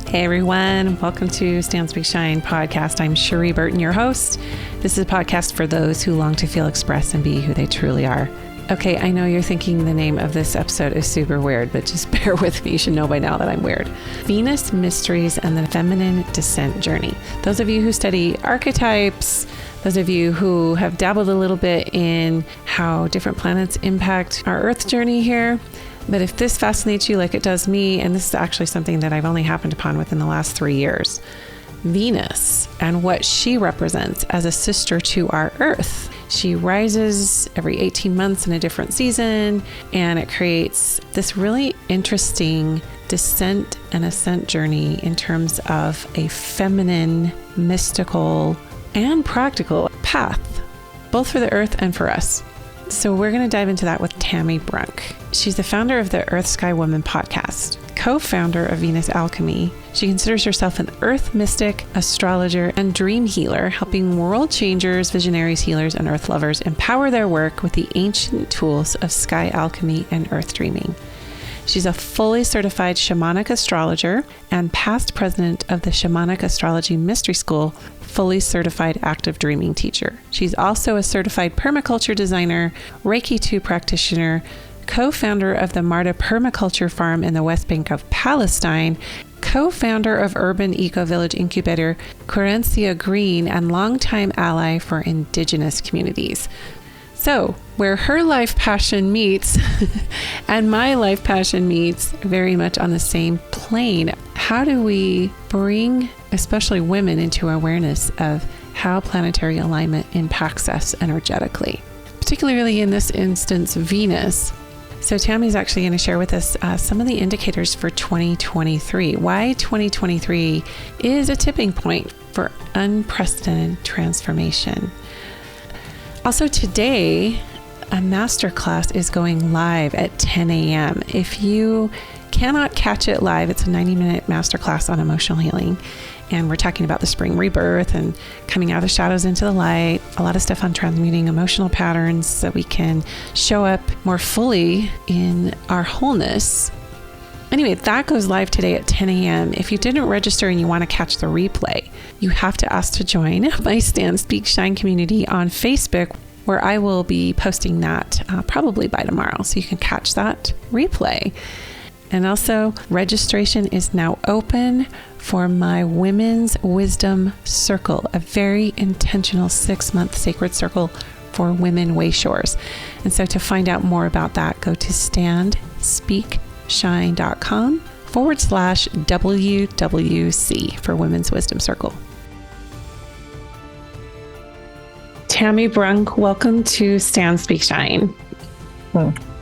Hey everyone, welcome to Stand Speak Shine podcast. I'm Cherie Burton, your host. This is a podcast for those who long to feel, express, and be who they truly are. Okay, I know you're thinking the name of this episode is super weird, but just bear with me. You should know by now that I'm weird. Venus Mysteries and the Feminine Descent Journey. Those of you who study archetypes, those of you who have dabbled a little bit in how different planets impact our Earth journey here. But if this fascinates you like it does me, and this is actually something that I've only happened upon within the last 3 years, Venus and what she represents as a sister to our Earth. She rises every 18 months in a different season, and it creates this really interesting descent and ascent journey in terms of a feminine, mystical, and practical path, both for the Earth and for us. So we're going to dive into that with Tami Brunk. She's the founder of the Earth Sky Woman podcast, co-founder of Venus Alchemy. She considers herself an earth mystic, astrologer, and dream healer, helping world changers, visionaries, healers, and earth lovers empower their work with the ancient tools of sky alchemy and earth dreaming. She's a fully certified shamanic astrologer and past president of the Shamanic Astrology Mystery School, fully certified active dreaming teacher. She's also a certified permaculture designer, Reiki 2 practitioner, co-founder of the Marda Permaculture Farm in the West Bank of Palestine, co-founder of Urban Ecovillage incubator, Querencia Green, and longtime ally for indigenous communities. So, where her life passion meets and my life passion meets very much on the same plane, how do we bring especially women into awareness of how planetary alignment impacts us energetically, particularly in this instance, Venus? So Tami's actually going to share with us some of the indicators for 2023, why 2023 is a tipping point for unprecedented transformation. Also today, a masterclass is going live at 10 a.m. If you cannot catch it live, it's a 90-minute masterclass on emotional healing. And we're talking about the spring rebirth and coming out of the shadows into the light, a lot of stuff on transmuting emotional patterns so we can show up more fully in our wholeness. Anyway, that goes live today at 10 a.m. If you didn't register and you want to catch the replay, you have to ask to join my Stand Speak Shine community on Facebook, where I will be posting that probably by tomorrow, so you can catch that replay. And also, registration is now open for my Women's Wisdom Circle, a very intentional 6-month sacred circle for women wayshores. And so to find out more about that, go to standspeakshine.com/WWC for Women's Wisdom Circle. Tami Brunk, welcome to Stand Speak Shine.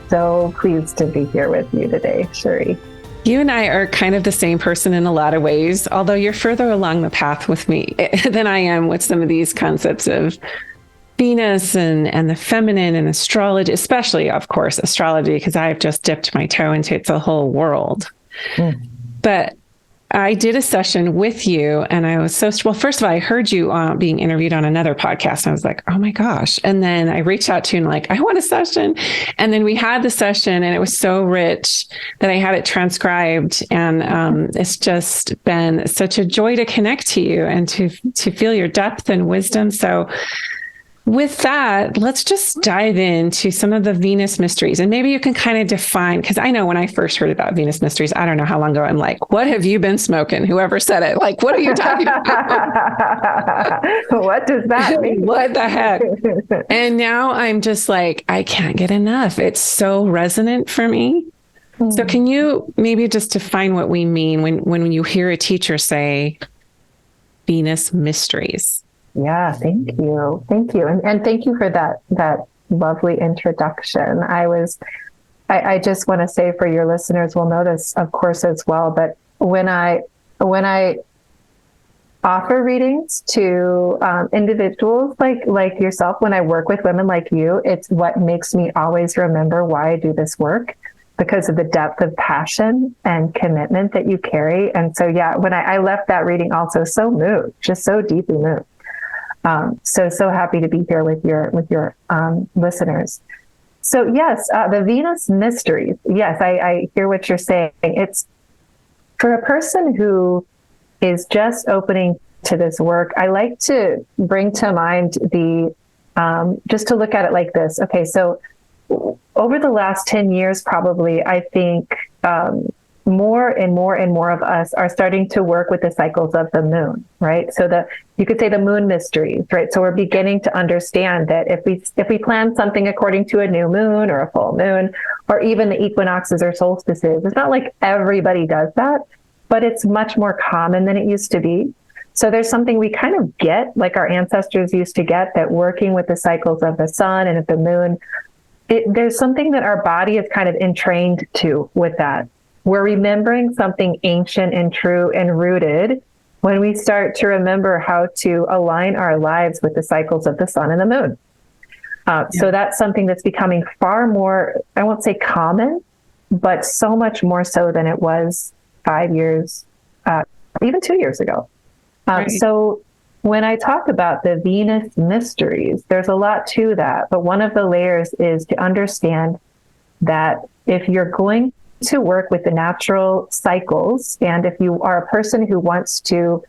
So pleased to be here with you today, Cherie. You and I are kind of the same person in a lot of ways, although you're further along the path with me than I am with some of these concepts of Venus and the feminine and astrology, especially, of course, astrology, because I've just dipped my toe into it's a whole world. But I did a session with you, and I was first of all, I heard you being interviewed on another podcast. And I was like, oh my gosh. And then I reached out to you and like, I want a session. And then we had the session, and it was so rich that I had it transcribed. And it's just been such a joy to connect to you and to feel your depth and wisdom. So with that, let's just dive into some of the Venus mysteries. And maybe you can kind of define, because I know when I first heard about Venus mysteries, I don't know how long ago, I'm like, what have you been smoking? Whoever said it, like, what are you talking about? What does that mean? What the heck? And now I'm just like, I can't get enough. It's so resonant for me. So can you maybe just define what we mean when you hear a teacher say Venus mysteries? Yeah, thank you. Thank you. And thank you for that lovely introduction. I just want to say, for your listeners will know this, of course, as well, but when I offer readings to individuals like yourself, when I work with women like you, it's what makes me always remember why I do this work, because of the depth of passion and commitment that you carry. And so, yeah, when I left that reading also so moved, just so deeply moved. So happy to be here with your listeners. So yes, the Venus mysteries. Yes, I hear what you're saying. It's for a person who is just opening to this work. I like to bring to mind just to look at it like this. Okay, so over the last 10 years, probably, I think more and more and more of us are starting to work with the cycles of the moon, right? So you could say the moon mysteries, right? So we're beginning to understand that if we plan something according to a new moon or a full moon, or even the equinoxes or solstices, it's not like everybody does that, but it's much more common than it used to be. So there's something we kind of get, like our ancestors used to get, that working with the cycles of the sun and of the moon, there's something that our body is kind of entrained to with that. We're remembering something ancient and true and rooted when we start to remember how to align our lives with the cycles of the sun and the moon. So that's something that's becoming far more, I won't say common, but so much more so than it was 5 years, even 2 years ago. Right. So when I talk about the Venus mysteries, there's a lot to that. But one of the layers is to understand that if you're going to work with the natural cycles, and if you are a person who wants to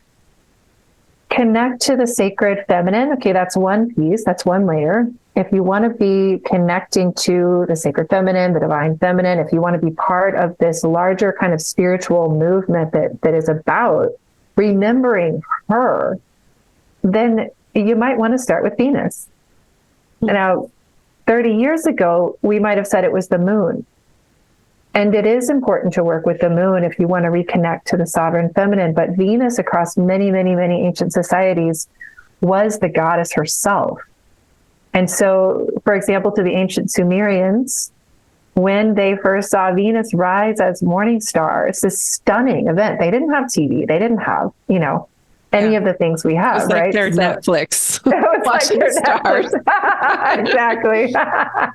connect to the sacred feminine, okay, that's one piece, that's one layer. If you want to be connecting to the sacred feminine, the divine feminine, if you want to be part of this larger kind of spiritual movement that is about remembering her, then you might want to start with Venus. Now, 30 years ago, we might have said it was the moon. And it is important to work with the moon if you want to reconnect to the sovereign feminine. But Venus, across many, many, many ancient societies, was the goddess herself. And so, for example, to the ancient Sumerians, when they first saw Venus rise as morning star, it's this stunning event. They didn't have TV. They didn't have, any of the things we have, it's like right? their Netflix. It's like their stars. Exactly. Yeah,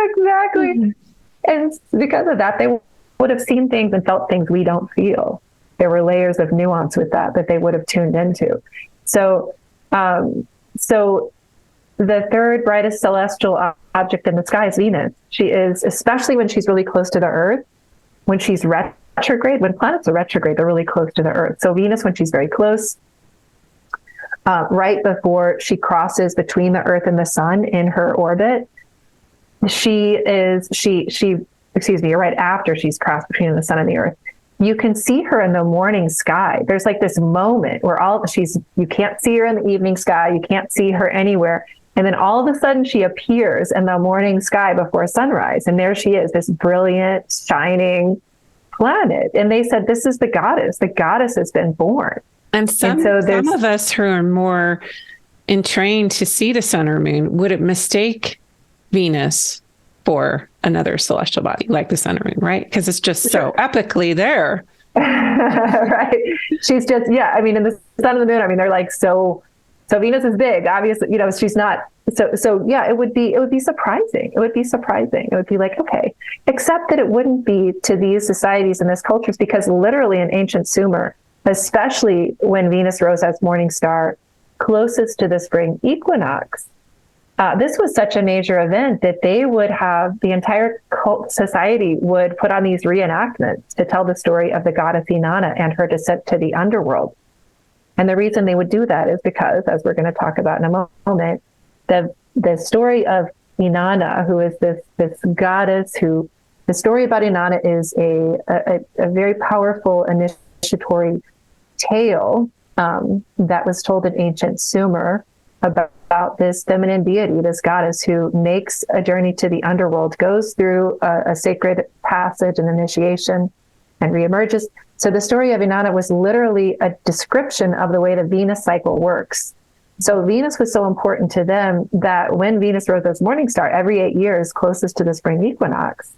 exactly. And because of that, they would have seen things and felt things we don't feel. There were layers of nuance with that they would have tuned into. So the third brightest celestial object in the sky is Venus. She is, especially when she's really close to the Earth, when she's retrograde, when planets are retrograde, they're really close to the Earth. So Venus, when she's very close, right before she crosses between the Earth and the sun in her orbit, right after she's crossed between the sun and the Earth, you can see her in the morning sky. There's like this moment where you can't see her in the evening sky, you can't see her anywhere. And then all of a sudden she appears in the morning sky before sunrise. And there she is, this brilliant, shining planet. And they said, this is the goddess. The goddess has been born. And some of us who are more entrained to see the sun or moon would mistake Venus for another celestial body like the sun or moon, right? Because it's just so epically there. Right. She's just, in the sun and the moon, they're like, so Venus is big, obviously, she's not. So it would be surprising. It would be surprising. It would be like, okay, except that it wouldn't be to these societies and these cultures, because literally in ancient Sumer, especially when Venus rose as morning star closest to the spring equinox, this was such a major event that they would have, the entire cult society would put on these reenactments to tell the story of the goddess Inanna and her descent to the underworld. And the reason they would do that is because, as we're going to talk about in a moment, the story of Inanna, who is this goddess the story about Inanna is a very powerful initiatory tale that was told in ancient Sumer about this feminine deity, this goddess who makes a journey to the underworld, goes through a sacred passage and initiation, and reemerges. So the story of Inanna was literally a description of the way the Venus cycle works. So Venus was so important to them that when Venus rose as morning star every 8 years, closest to the spring equinox,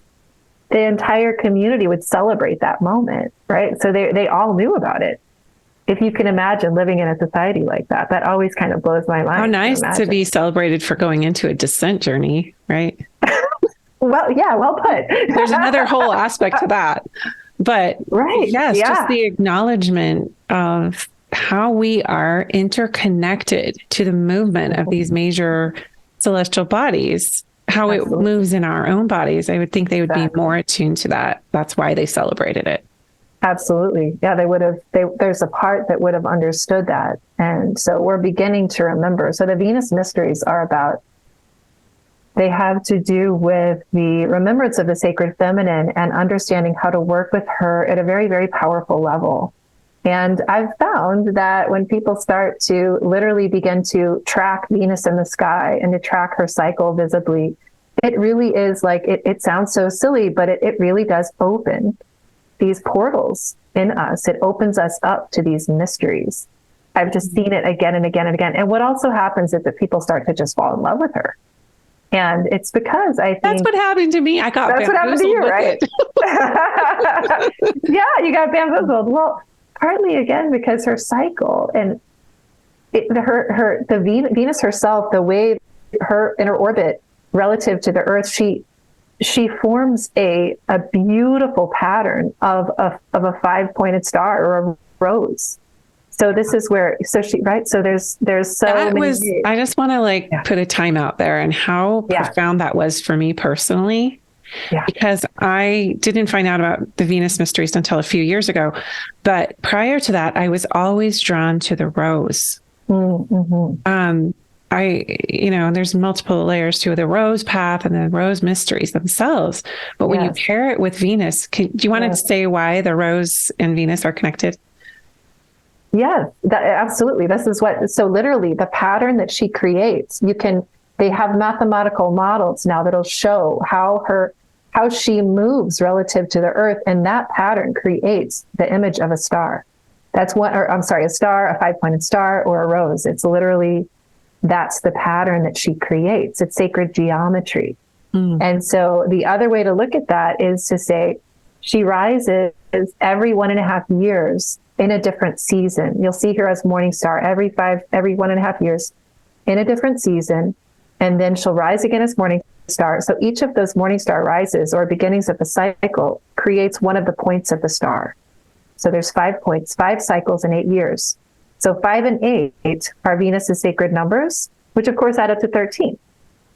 the entire community would celebrate that moment, right? So they all knew about it. If you can imagine living in a society like that, that always kind of blows my mind. How nice to be celebrated for going into a descent journey, right? Well, yeah, well put. There's another whole aspect to that. But right, yes, just the acknowledgement of how we are interconnected to the movement of these major celestial bodies, how Absolutely. It moves in our own bodies. I would think they would be more attuned to that. That's why they celebrated it. Absolutely. Yeah, there's a part that would have understood that. And so we're beginning to remember. So the Venus mysteries are about, they have to do with the remembrance of the sacred feminine and understanding how to work with her at a very, very powerful level. And I've found that when people start to literally begin to track Venus in the sky and to track her cycle visibly, it really is like, it sounds so silly, but it really does open these portals in us. It opens us up to these mysteries. I've just seen it again and again and again. And what also happens is that people start to just fall in love with her. And it's because I think that's what happened to me. I got that's what happened to you, right? Yeah, you got bamboozled. Well, partly again because her cycle and Venus herself, the way her inner orbit relative to the Earth, she forms a beautiful pattern of a 5-pointed star or a rose. So this is where, so there's so that many. I just want to put a time out there and how profound that was for me personally. Yeah. Because I didn't find out about the Venus mysteries until a few years ago. But prior to that, I was always drawn to the rose. Mm-hmm. There's multiple layers to the rose path and the rose mysteries themselves. But when you pair it with Venus, do you want to say why the rose and Venus are connected? Yes, absolutely. This is so literally the pattern that she creates, they have mathematical models now that'll show how she moves relative to the Earth. And that pattern creates the image of a star. A star, a 5-pointed star, or a rose. It's literally, that's the pattern that she creates. It's sacred geometry. And so the other way to look at that is to say she rises every 1.5 years in a different season. You'll see her as morning star every 1.5 years in a different season. And then she'll rise again as morning star. So each of those morning star rises or beginnings of the cycle creates one of the points of the star. So there's 5 points, 5 cycles in 8 years. So 5 and 8 are Venus's sacred numbers, which of course add up to 13.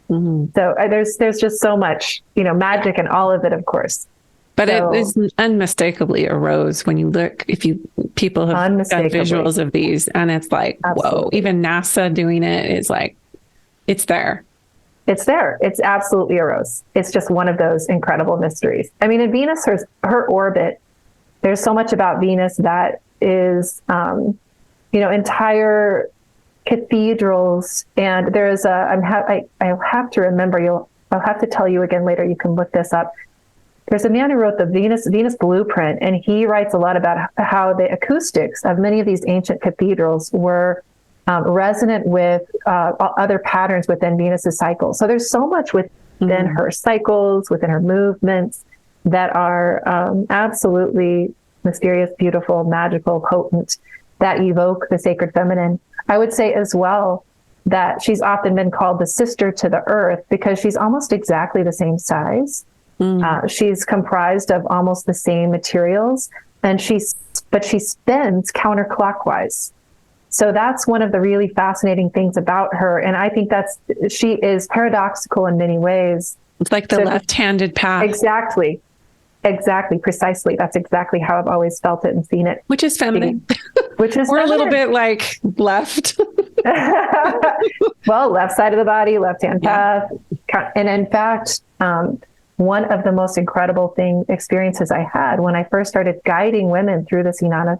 Mm-hmm. So there's just so much, magic in all of it, of course. But it is unmistakably a rose when you look, people have done visuals of these and it's like, absolutely. Whoa, even NASA doing it is like, it's there. It's there. It's absolutely a rose. It's just one of those incredible mysteries. I mean, in Venus, her orbit, there's so much about Venus that is, entire cathedrals. And there is I'll have to remember, I'll have to tell you again later. You can look this up. There's a man who wrote the Venus Blueprint, and he writes a lot about how the acoustics of many of these ancient cathedrals were resonant with other patterns within Venus's cycle. So there's so much within her cycles, within her movements that are absolutely mysterious, beautiful, magical, potent, that evoke the sacred feminine. I would say as well that she's often been called the sister to the earth because she's almost exactly the same size. She's comprised of almost the same materials, and she spins counterclockwise. So that's one of the really fascinating things about her. And I think she is paradoxical in many ways. It's like the left-handed path. Exactly. Precisely. That's exactly how I've always felt it and seen it. Which is feminine. We're a little bit like left. Well, left side of the body, left-hand path. And in fact, one of the most incredible experiences I had when I first started guiding women through this Inanna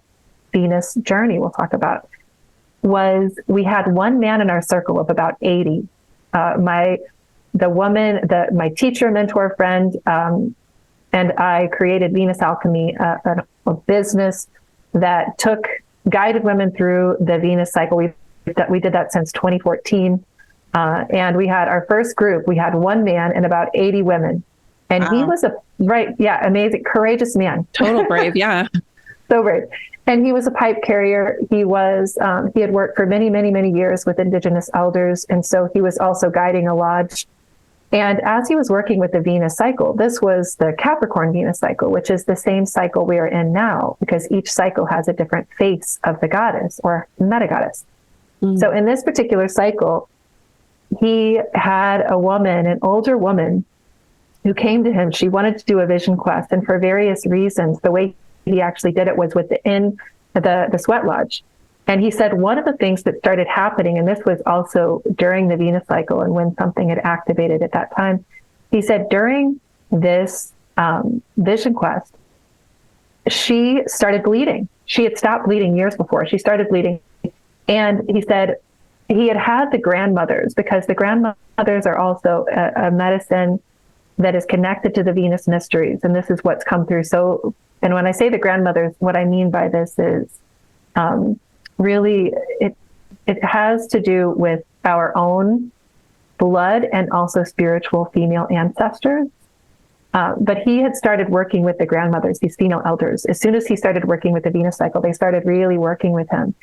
Venus journey we'll talk about was we had one man in our circle of about 80. My teacher, mentor, friend, and I created Venus Alchemy, a business that guided women through the Venus cycle. We did that since 2014. And we had our first group. We had one man and about 80 women. And he was amazing, courageous man. Total brave, yeah. So brave. And he was a pipe carrier. He had worked for many, many, many years with indigenous elders. And so he was also guiding a lodge. And as he was working with the Venus cycle, this was the Capricorn Venus cycle, which is the same cycle we are in now, because each cycle has a different face of the goddess or meta-goddess. So in this particular cycle, he had an older woman, who came to him. She wanted to do a vision quest. And for various reasons, the way he actually did it was within the sweat lodge. And he said one of the things that started happening, and this was also during the Venus cycle and when something had activated at that time, he said during this vision quest, she started bleeding. She had stopped bleeding years before. She started bleeding. And he said he had the grandmothers, because the grandmothers are also a medicine that is connected to the Venus mysteries. And this is what's come through. So, and when I say the grandmothers, what I mean by this is really it has to do with our own blood and also spiritual female ancestors. But he had started working with the grandmothers, these female elders. As soon as he started working with the Venus cycle, they started really working with him.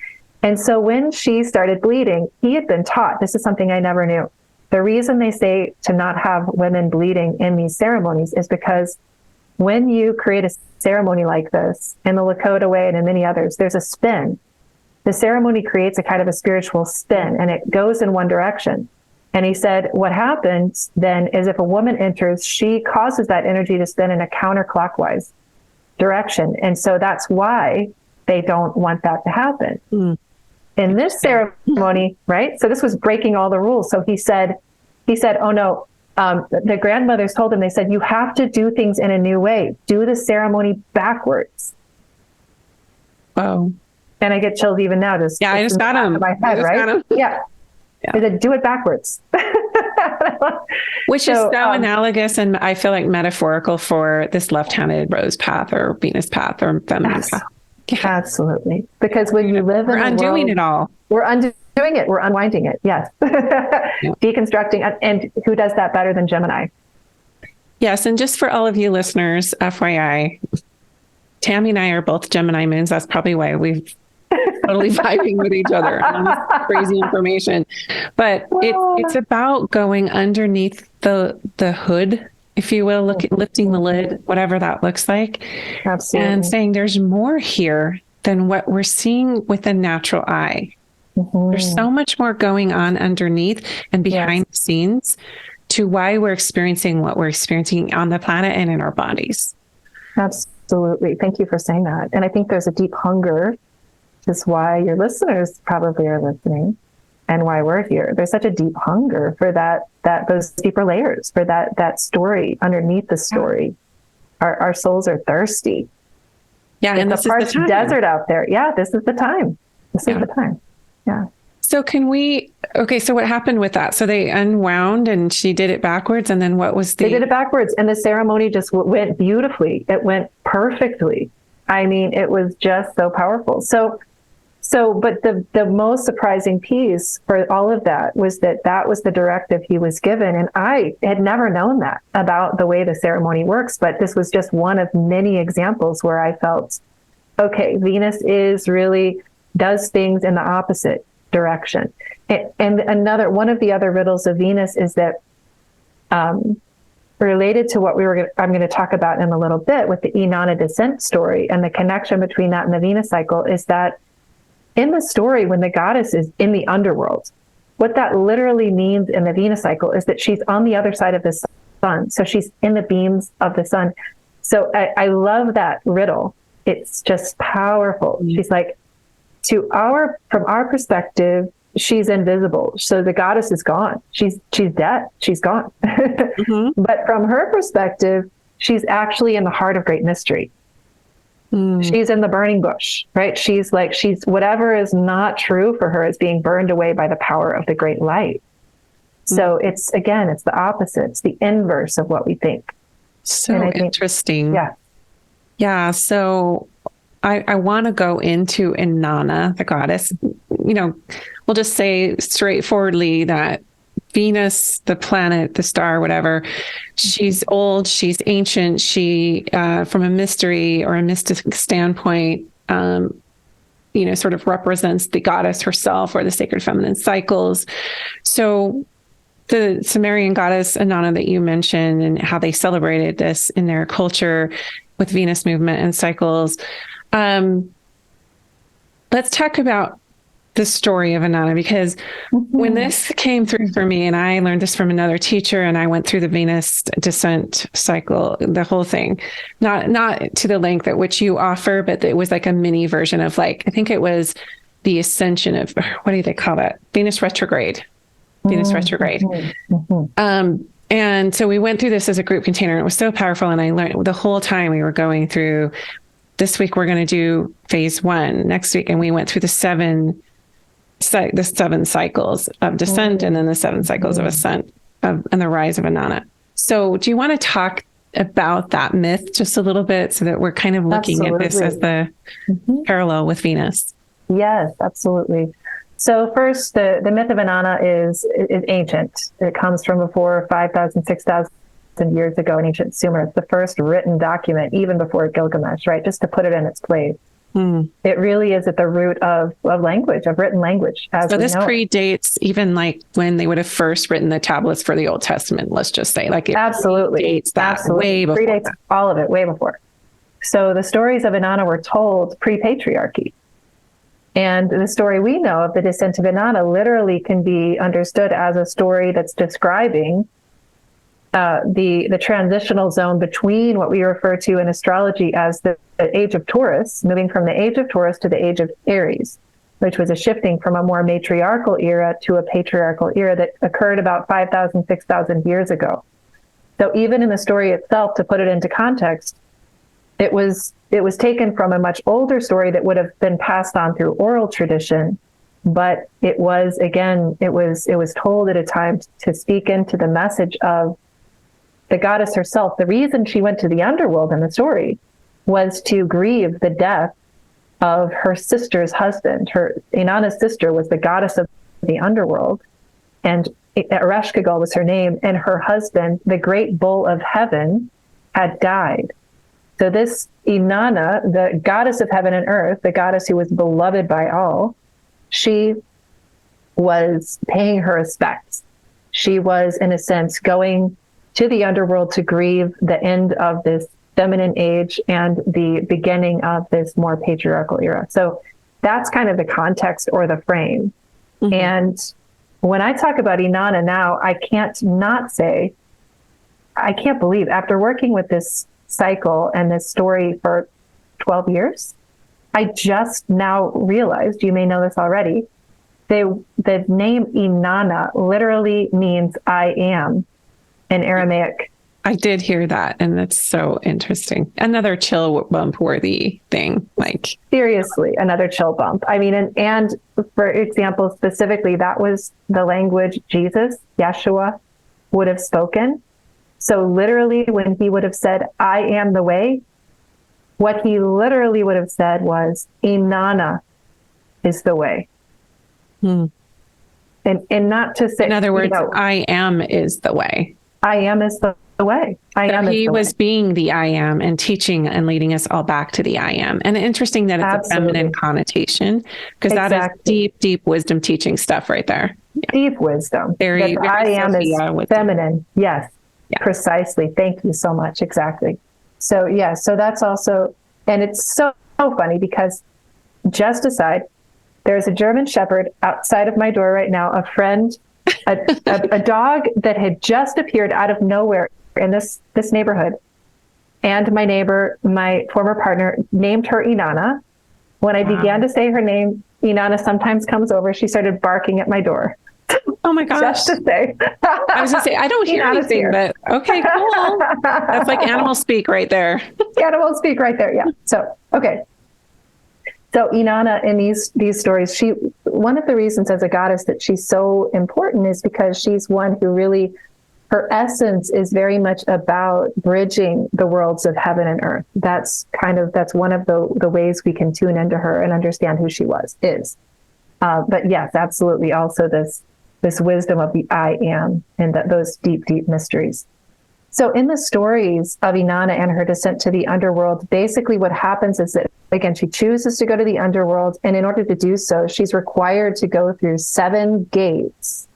And so when she started bleeding, he had been taught, this is something I never knew. The reason they say to not have women bleeding in these ceremonies is because when you create a ceremony like this, in the Lakota way and in many others, there's a spin. The ceremony creates a kind of a spiritual spin, and it goes in one direction. And he said, what happens then is if a woman enters, she causes that energy to spin in a counterclockwise direction. And so that's why they don't want that to happen. In this ceremony, right? So this was breaking all the rules. So he said, oh no, the grandmothers told him, they said, you have to do things in a new way. Do the ceremony backwards. Wow. And I get chills even now. I just got him. My head, right? Yeah. They said, do it backwards. Which is so analogous and I feel like metaphorical for this left-handed rose path or Venus path or feminine path. Yeah. Absolutely. Because when you live we're in undoing it all. We're undoing it. We're unwinding it. Yes. Deconstructing. And who does that better than Gemini? Yes. And just for all of you listeners, FYI, Tami and I are both Gemini moons. That's probably why we've totally vibing with each other on this crazy information. But it's about going underneath the hood, if you will, lifting the lid, whatever that looks like. Absolutely. And saying there's more here than what we're seeing with the natural eye. There's so much more going on underneath and behind the scenes to why we're experiencing what we're experiencing on the planet and in our bodies. Absolutely. Thank you for saying that. And I think there's a deep hunger. This is why your listeners probably are listening and why we're here. There's such a deep hunger for those deeper layers, for that story underneath the story. Our souls are thirsty. Yeah. And it's a parched desert out there. Yeah. This is the time. This is the time. Yeah. So so what happened with that? So they unwound and she did it backwards. And then what was They did it backwards and the ceremony just went beautifully. It went perfectly. I mean, it was just so powerful. But the most surprising piece for all of that was that was the directive he was given. And I had never known that about the way the ceremony works, but this was just one of many examples where I felt, okay, Venus does things in the opposite direction. And one of the other riddles of Venus is that, related to what I'm going to talk about in a little bit with the Inanna descent story and the connection between that and the Venus cycle is that in the story, when the goddess is in the underworld, what that literally means in the Venus cycle is that she's on the other side of the sun. So she's in the beams of the sun. So I love that riddle. It's just powerful. She's like, from our perspective, she's invisible. So the goddess is gone. She's dead. She's gone. But from her perspective, she's actually in the heart of great mystery. She's in the burning bush, right? She's whatever is not true for her is being burned away by the power of the great light. So it's the opposite. It's the inverse of what we think. So interesting. Yeah. Yeah. So I want to go into Inanna, the goddess. We'll just say straightforwardly that Venus, the planet, the star, whatever, she's old, she's ancient, she, from a mystery or a mystic standpoint, sort of represents the goddess herself or the sacred feminine cycles. So the Sumerian goddess Inanna that you mentioned and how they celebrated this in their culture with Venus movement and cycles. Let's talk about the story of Inanna, because when this came through for me, and I learned this from another teacher, and I went through the Venus descent cycle, the whole thing, not to the length at which you offer, but it was like a mini version of, like, I think it was the ascension of, what do they call that? Venus retrograde. And so we went through this as a group container, and it was so powerful. And I learned the whole time we were going through, this week we're going to do phase 1 next week. And we went through the seven cycles of descent, and then the 7 cycles of ascent and the rise of Inanna. So do you want to talk about that myth just a little bit, so that we're kind of looking at this as the parallel with Venus? Yes, absolutely. So first, the myth of Inanna is ancient. It comes from before 5,000, 6,000 years ago in ancient Sumer. It's the first written document, even before Gilgamesh, right? Just to put it in its place. It really is at the root of language, of written language. So this predates even like when they would have first written the tablets for the Old Testament, let's just say. Like it predates that way before. Predates all of it, way before. So the stories of Inanna were told pre-patriarchy. And the story we know of the descent of Inanna literally can be understood as a story that's describing the transitional zone between what we refer to in astrology as the age of Taurus, moving from the age of Taurus to the age of Aries, which was a shifting from a more matriarchal era to a patriarchal era that occurred about 5,000, 6,000 years ago. So even in the story itself, to put it into context, it was taken from a much older story that would have been passed on through oral tradition, but it was told at a time to speak into the message of the goddess herself. The reason she went to the underworld in the story was to grieve the death of her sister's husband. Inanna's sister was the goddess of the underworld, and Ereshkigal was her name, and her husband, the great bull of heaven, had died. So this Inanna, the goddess of heaven and earth, the goddess who was beloved by all, she was paying her respects. She was, in a sense, going to the underworld to grieve the end of this feminine age and the beginning of this more patriarchal era. So that's kind of the context or the frame. And when I talk about Inanna now, I can't believe, after working with this cycle and this story for 12 years, I just now realized, you may know this already, the name Inanna literally means I am in Aramaic. I did hear that, and that's so interesting. Another chill bump worthy thing, like seriously, another chill bump. I mean, and for example, specifically, that was the language Jesus, Yeshua, would have spoken. So literally, when he would have said, I am the way, what he literally would have said was, Inanna is the way. And not to say, in other words, I am is the way. I am is the way. He was being the I am and teaching and leading us all back to the I am. And interesting that it's a feminine connotation, because that is deep, deep wisdom teaching stuff right there. Yeah. Deep wisdom. Very I am is feminine. Yes. Yeah. Precisely. Thank you so much. Exactly. So so that's also, and it's so funny because, just aside, there's a German Shepherd outside of my door right now, a friend, a dog that had just appeared out of nowhere in this neighborhood. And my neighbor, my former partner, named her Inanna. When I began to say her name, Inanna sometimes comes over. She started barking at my door. Oh my gosh. Just to say. I was going to say, I don't hear anything, but okay, cool. That's like animal speak right there. Animal speak right there, yeah. So, okay. So Inanna, in these stories, one of the reasons as a goddess that she's so important is because she's one who really, her essence is very much about bridging the worlds of heaven and earth. That's one of the ways we can tune into her and understand who she is. But yes, absolutely. Also this wisdom of the I am and those deep, deep mysteries. So in the stories of Inanna and her descent to the underworld, basically what happens is that, again, she chooses to go to the underworld. And in order to do so, she's required to go through 7 gates.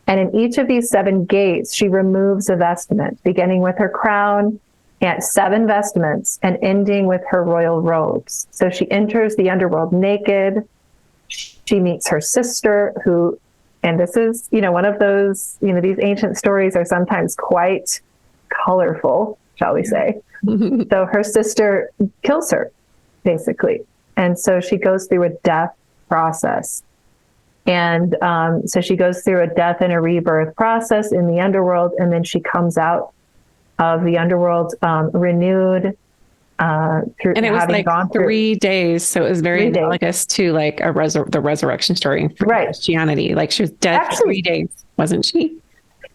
And in each of these 7 gates, she removes a vestment, beginning with her crown and 7 vestments and ending with her royal robes. So she enters the underworld naked. She meets her sister who, and this is, one of those, these ancient stories are sometimes quite colorful, shall we say. So her sister kills her, basically. And so she goes through a death process. And so she goes through a death and a rebirth process in the underworld, and then she comes out of the underworld renewed. Through, and it was like 3 days, so it was very analogous to like the resurrection story in Christianity. Like she was dead for 3 days, wasn't she?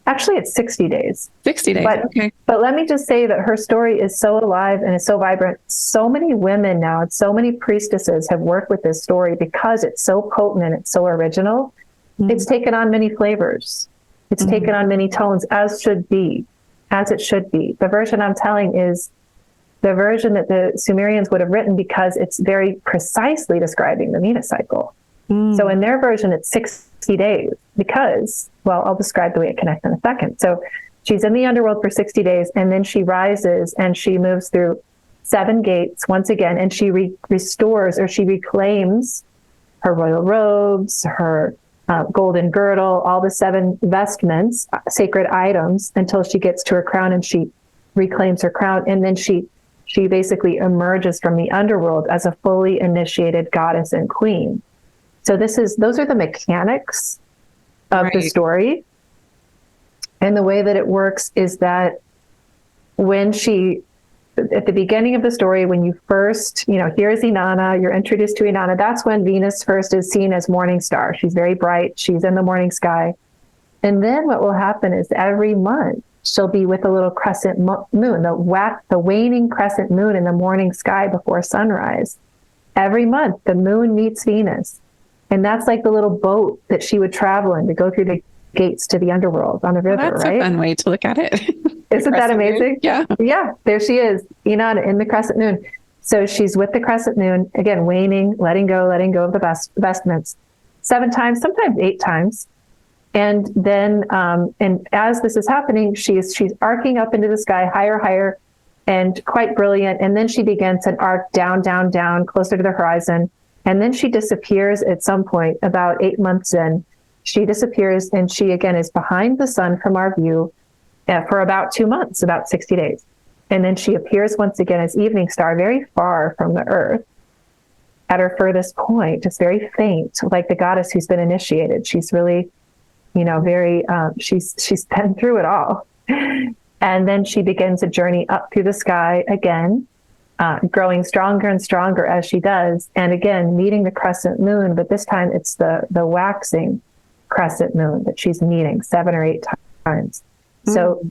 Actually, it's 60 days. 60 days, okay. But let me just say that her story is so alive and is so vibrant. So many women now and so many priestesses have worked with this story because it's so potent and it's so original. Mm-hmm. It's taken on many flavors. It's taken on many tones, as it should be. The version I'm telling is the version that the Sumerians would have written because it's very precisely describing the Venus cycle. So in their version, it's 60 days because, well, I'll describe the way it connects in a second. So she's in the underworld for 60 days, and then she rises and she moves through 7 gates once again, and she restores, or she reclaims her royal robes, her golden girdle, all the 7 vestments, sacred items, until she gets to her crown, and she reclaims her crown. And then she basically emerges from the underworld as a fully initiated goddess and queen. So those are the mechanics of the story. And the way that it works is that when at the beginning of the story, when you first, here's Inanna, you're introduced to Inanna, that's when Venus first is seen as morning star. She's very bright. She's in the morning sky. And then what will happen is every month she'll be with a little crescent moon, the waning crescent moon in the morning sky before sunrise. Every month the moon meets Venus. And that's like the little boat that she would travel in to go through the gates to the underworld on the river, that's right? That's a fun way to look at it. Isn't that amazing? Moon? Yeah. Yeah, there she is, Inanna in the crescent moon. So she's with the crescent moon, again, waning, letting go of the vestments 7 times, sometimes 8 times. And then, and as this is happening, she's arcing up into the sky, higher, and quite brilliant. And then she begins an arc down, closer to the horizon. And then she disappears at some point, about 8 months in. She disappears, and she again is behind the sun from our view for about 2 months, about 60 days. And then she appears once again as evening star, very far from the earth. At her furthest point, just very faint, like the goddess who's been initiated. She's really, very, she's been through it all. And then she begins a journey up through the sky again, growing stronger and stronger as she does. And again, meeting the crescent moon, but this time it's the waxing crescent moon that she's meeting 7 or 8 times. So,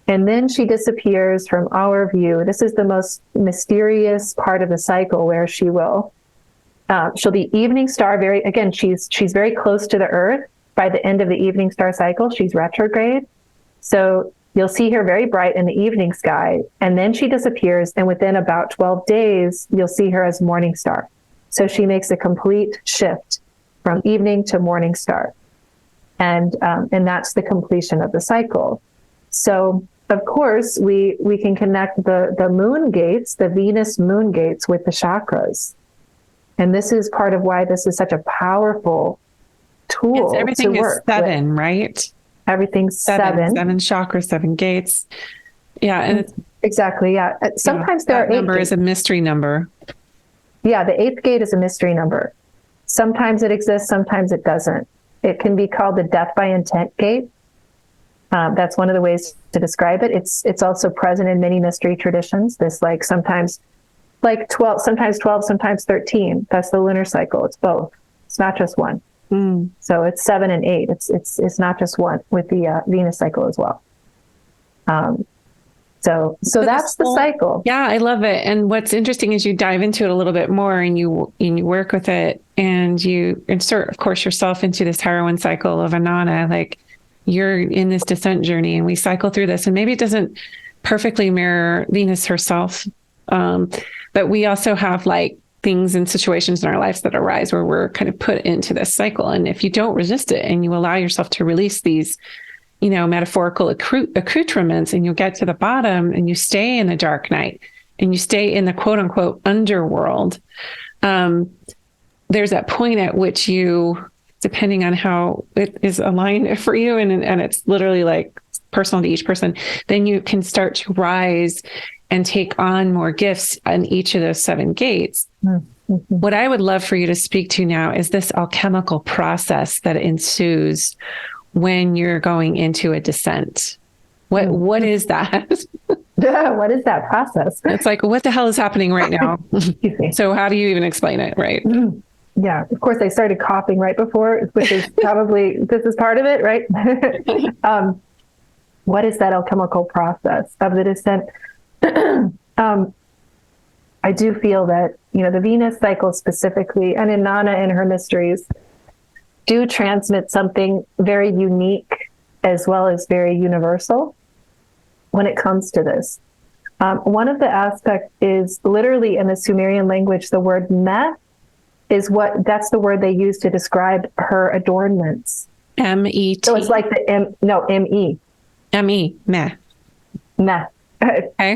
and then she disappears from our view. This is the most mysterious part of the cycle, where she'll be evening star. She's very close to the earth. By the end of the evening star cycle, she's retrograde. So you'll see her very bright in the evening sky, and then she disappears. And within about 12 days, you'll see her as morning star. So she makes a complete shift from evening to morning star. And that's the completion of the cycle. So of course, we can connect the moon gates, the Venus moon gates, with the chakras. And this is part of why this is such a powerful tool. Everything to is work 7, with. right? Everything's 7. 7 chakras, 7 gates. Yeah. And exactly. Yeah. Sometimes there are 8 number gates. Is a mystery number. Yeah. The 8th gate is a mystery number. Sometimes it exists, sometimes it doesn't. It can be called the death by intent gate. That's one of the ways to describe it. It's also present in many mystery traditions. This sometimes 12, sometimes 13. That's the lunar cycle. It's both. It's not just one. So it's 7 and 8. It's not just one with the Venus cycle as well. So that's the cycle. Yeah, I love it. And what's interesting is you dive into it a little bit more, and you work with it, and you insert, of course, yourself into this heroine cycle of Inanna. Like, you're in this descent journey, and we cycle through this, and maybe it doesn't perfectly mirror Venus herself. But we also have things and situations in our lives that arise where we're kind of put into this cycle. And if you don't resist it and you allow yourself to release these, metaphorical accoutrements, and you'll get to the bottom, and you stay in the dark night, and you stay in the quote unquote underworld, there's that point at which you, depending on how it is aligned for you, and it's literally like personal to each person, then you can start to rise and take on more gifts on each of those 7 gates. Mm-hmm. What I would love for you to speak to now is this alchemical process that ensues when you're going into a descent. What is that? Yeah, what is that process? It's like, what the hell is happening right now? So how do you even explain it, right? Yeah, of course, I started coughing right before, which is probably, this is part of it, right? What is that alchemical process of the descent? I do feel that, the Venus cycle specifically, and Inanna and her mysteries, do transmit something very unique as well as very universal when it comes to this. One of the aspects is literally in the Sumerian language, the word meh that's the word they use to describe her adornments. M-E-T. So it's like M-E. M-E, meh. Meh. Okay.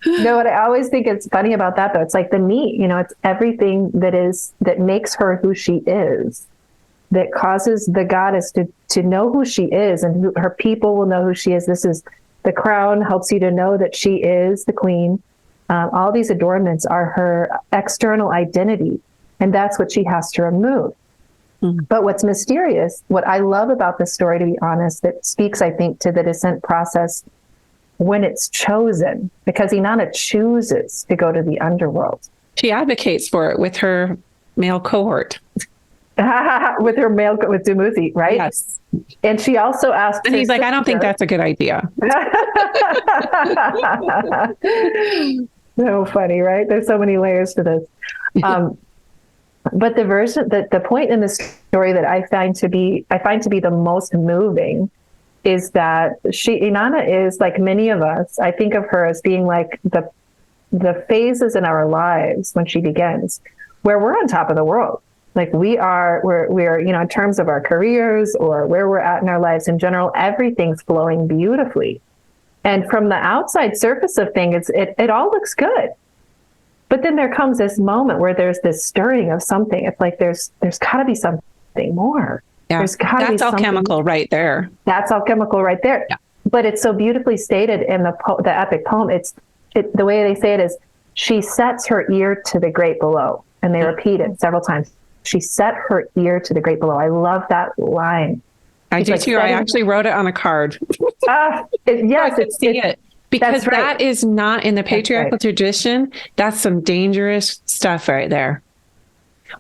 No, what I always think it's funny about that, though, it's like the meat, it's everything that makes her who she is, that causes the goddess to know who she is, and her people will know who she is. This is the crown, helps you to know that she is the queen. All these adornments are her external identity, and that's what she has to remove. Mm-hmm. But what's mysterious, what I love about this story, to be honest, that speaks, I think, to the descent process when it's chosen, because Inanna chooses to go to the underworld. She advocates for it with her male cohort. with Dumuzi, right? Yes. And she also asked, and he's like, I don't think that's a good idea. So funny, right? There's so many layers to this. But the point in this story that I find to be the most moving is that Inanna is like many of us. I think of her as being like the phases in our lives when she begins, where we're on top of the world. Like we're in terms of our careers or where we're at in our lives in general, everything's flowing beautifully. And from the outside surface of things, it all looks good. But then there comes this moment where there's this stirring of something. It's like there's got to be something more. Yeah, that's alchemical right there. That's alchemical right there. Yeah. But it's so beautifully stated in the epic poem. The way they say it is, she sets her ear to the great below, and they repeat it several times. She set her ear to the great below. I love that line. I do too. I actually wrote it on a card. Yes, it's it. Because that is not in the patriarchal tradition. That's some dangerous stuff right there.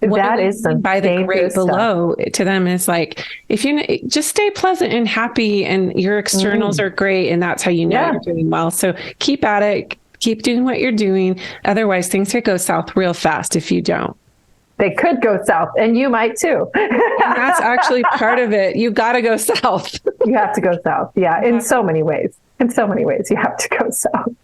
That is some by the great below to them is like, if you just stay pleasant and happy and your externals are great, and that's how you know you're doing well. So keep at it, keep doing what you're doing. Otherwise, things could go south real fast if you don't. They could go south, and you might too. And that's actually part of it. You got to go south. You have to go south. Yeah, in so many ways. In so many ways, you have to go south.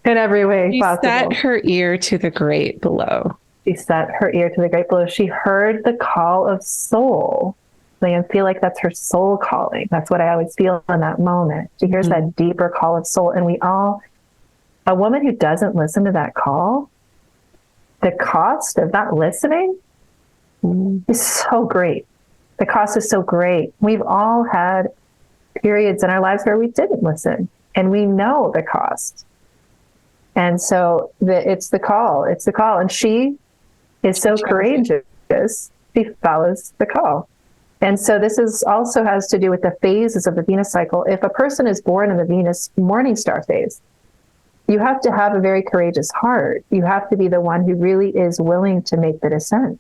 In every way possible. She set her ear to the great below. She set her ear to the great below. She heard the call of soul. I feel like that's her soul calling. That's what I always feel in that moment. She hears that deeper call of soul. And a woman who doesn't listen to that call, the cost of not listening is so great. The cost is so great. We've all had periods in our lives where we didn't listen, and we know the cost. And so it's the call. And she is so courageous. She follows the call. And so this also has to do with the phases of the Venus cycle. If a person is born in the Venus morning star phase, you have to have a very courageous heart. You have to be the one who really is willing to make the descent,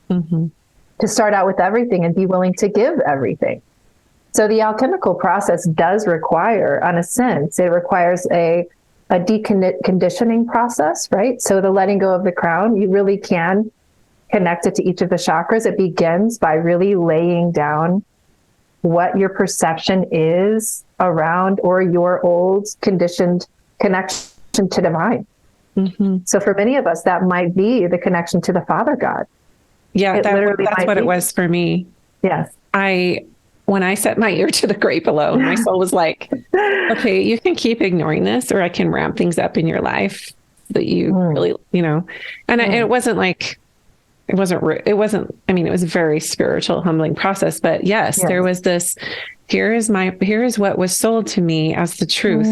to start out with everything and be willing to give everything. So the alchemical process does require, in a sense, it requires a deconditioning process, right? So the letting go of the crown, you really can connect it to each of the chakras. It begins by really laying down what your perception is around or your old conditioned connection to divine. So for many of us, that might be the connection to the Father God. Yeah, that's what it was for me. Yes. When I set my ear to the great below, my soul was like, okay, you can keep ignoring this, or I can ramp things up in your life. that you really, and it wasn't like, it wasn't, I mean, it was a very spiritual, humbling process, but yes, there was this, here is what was sold to me as the truth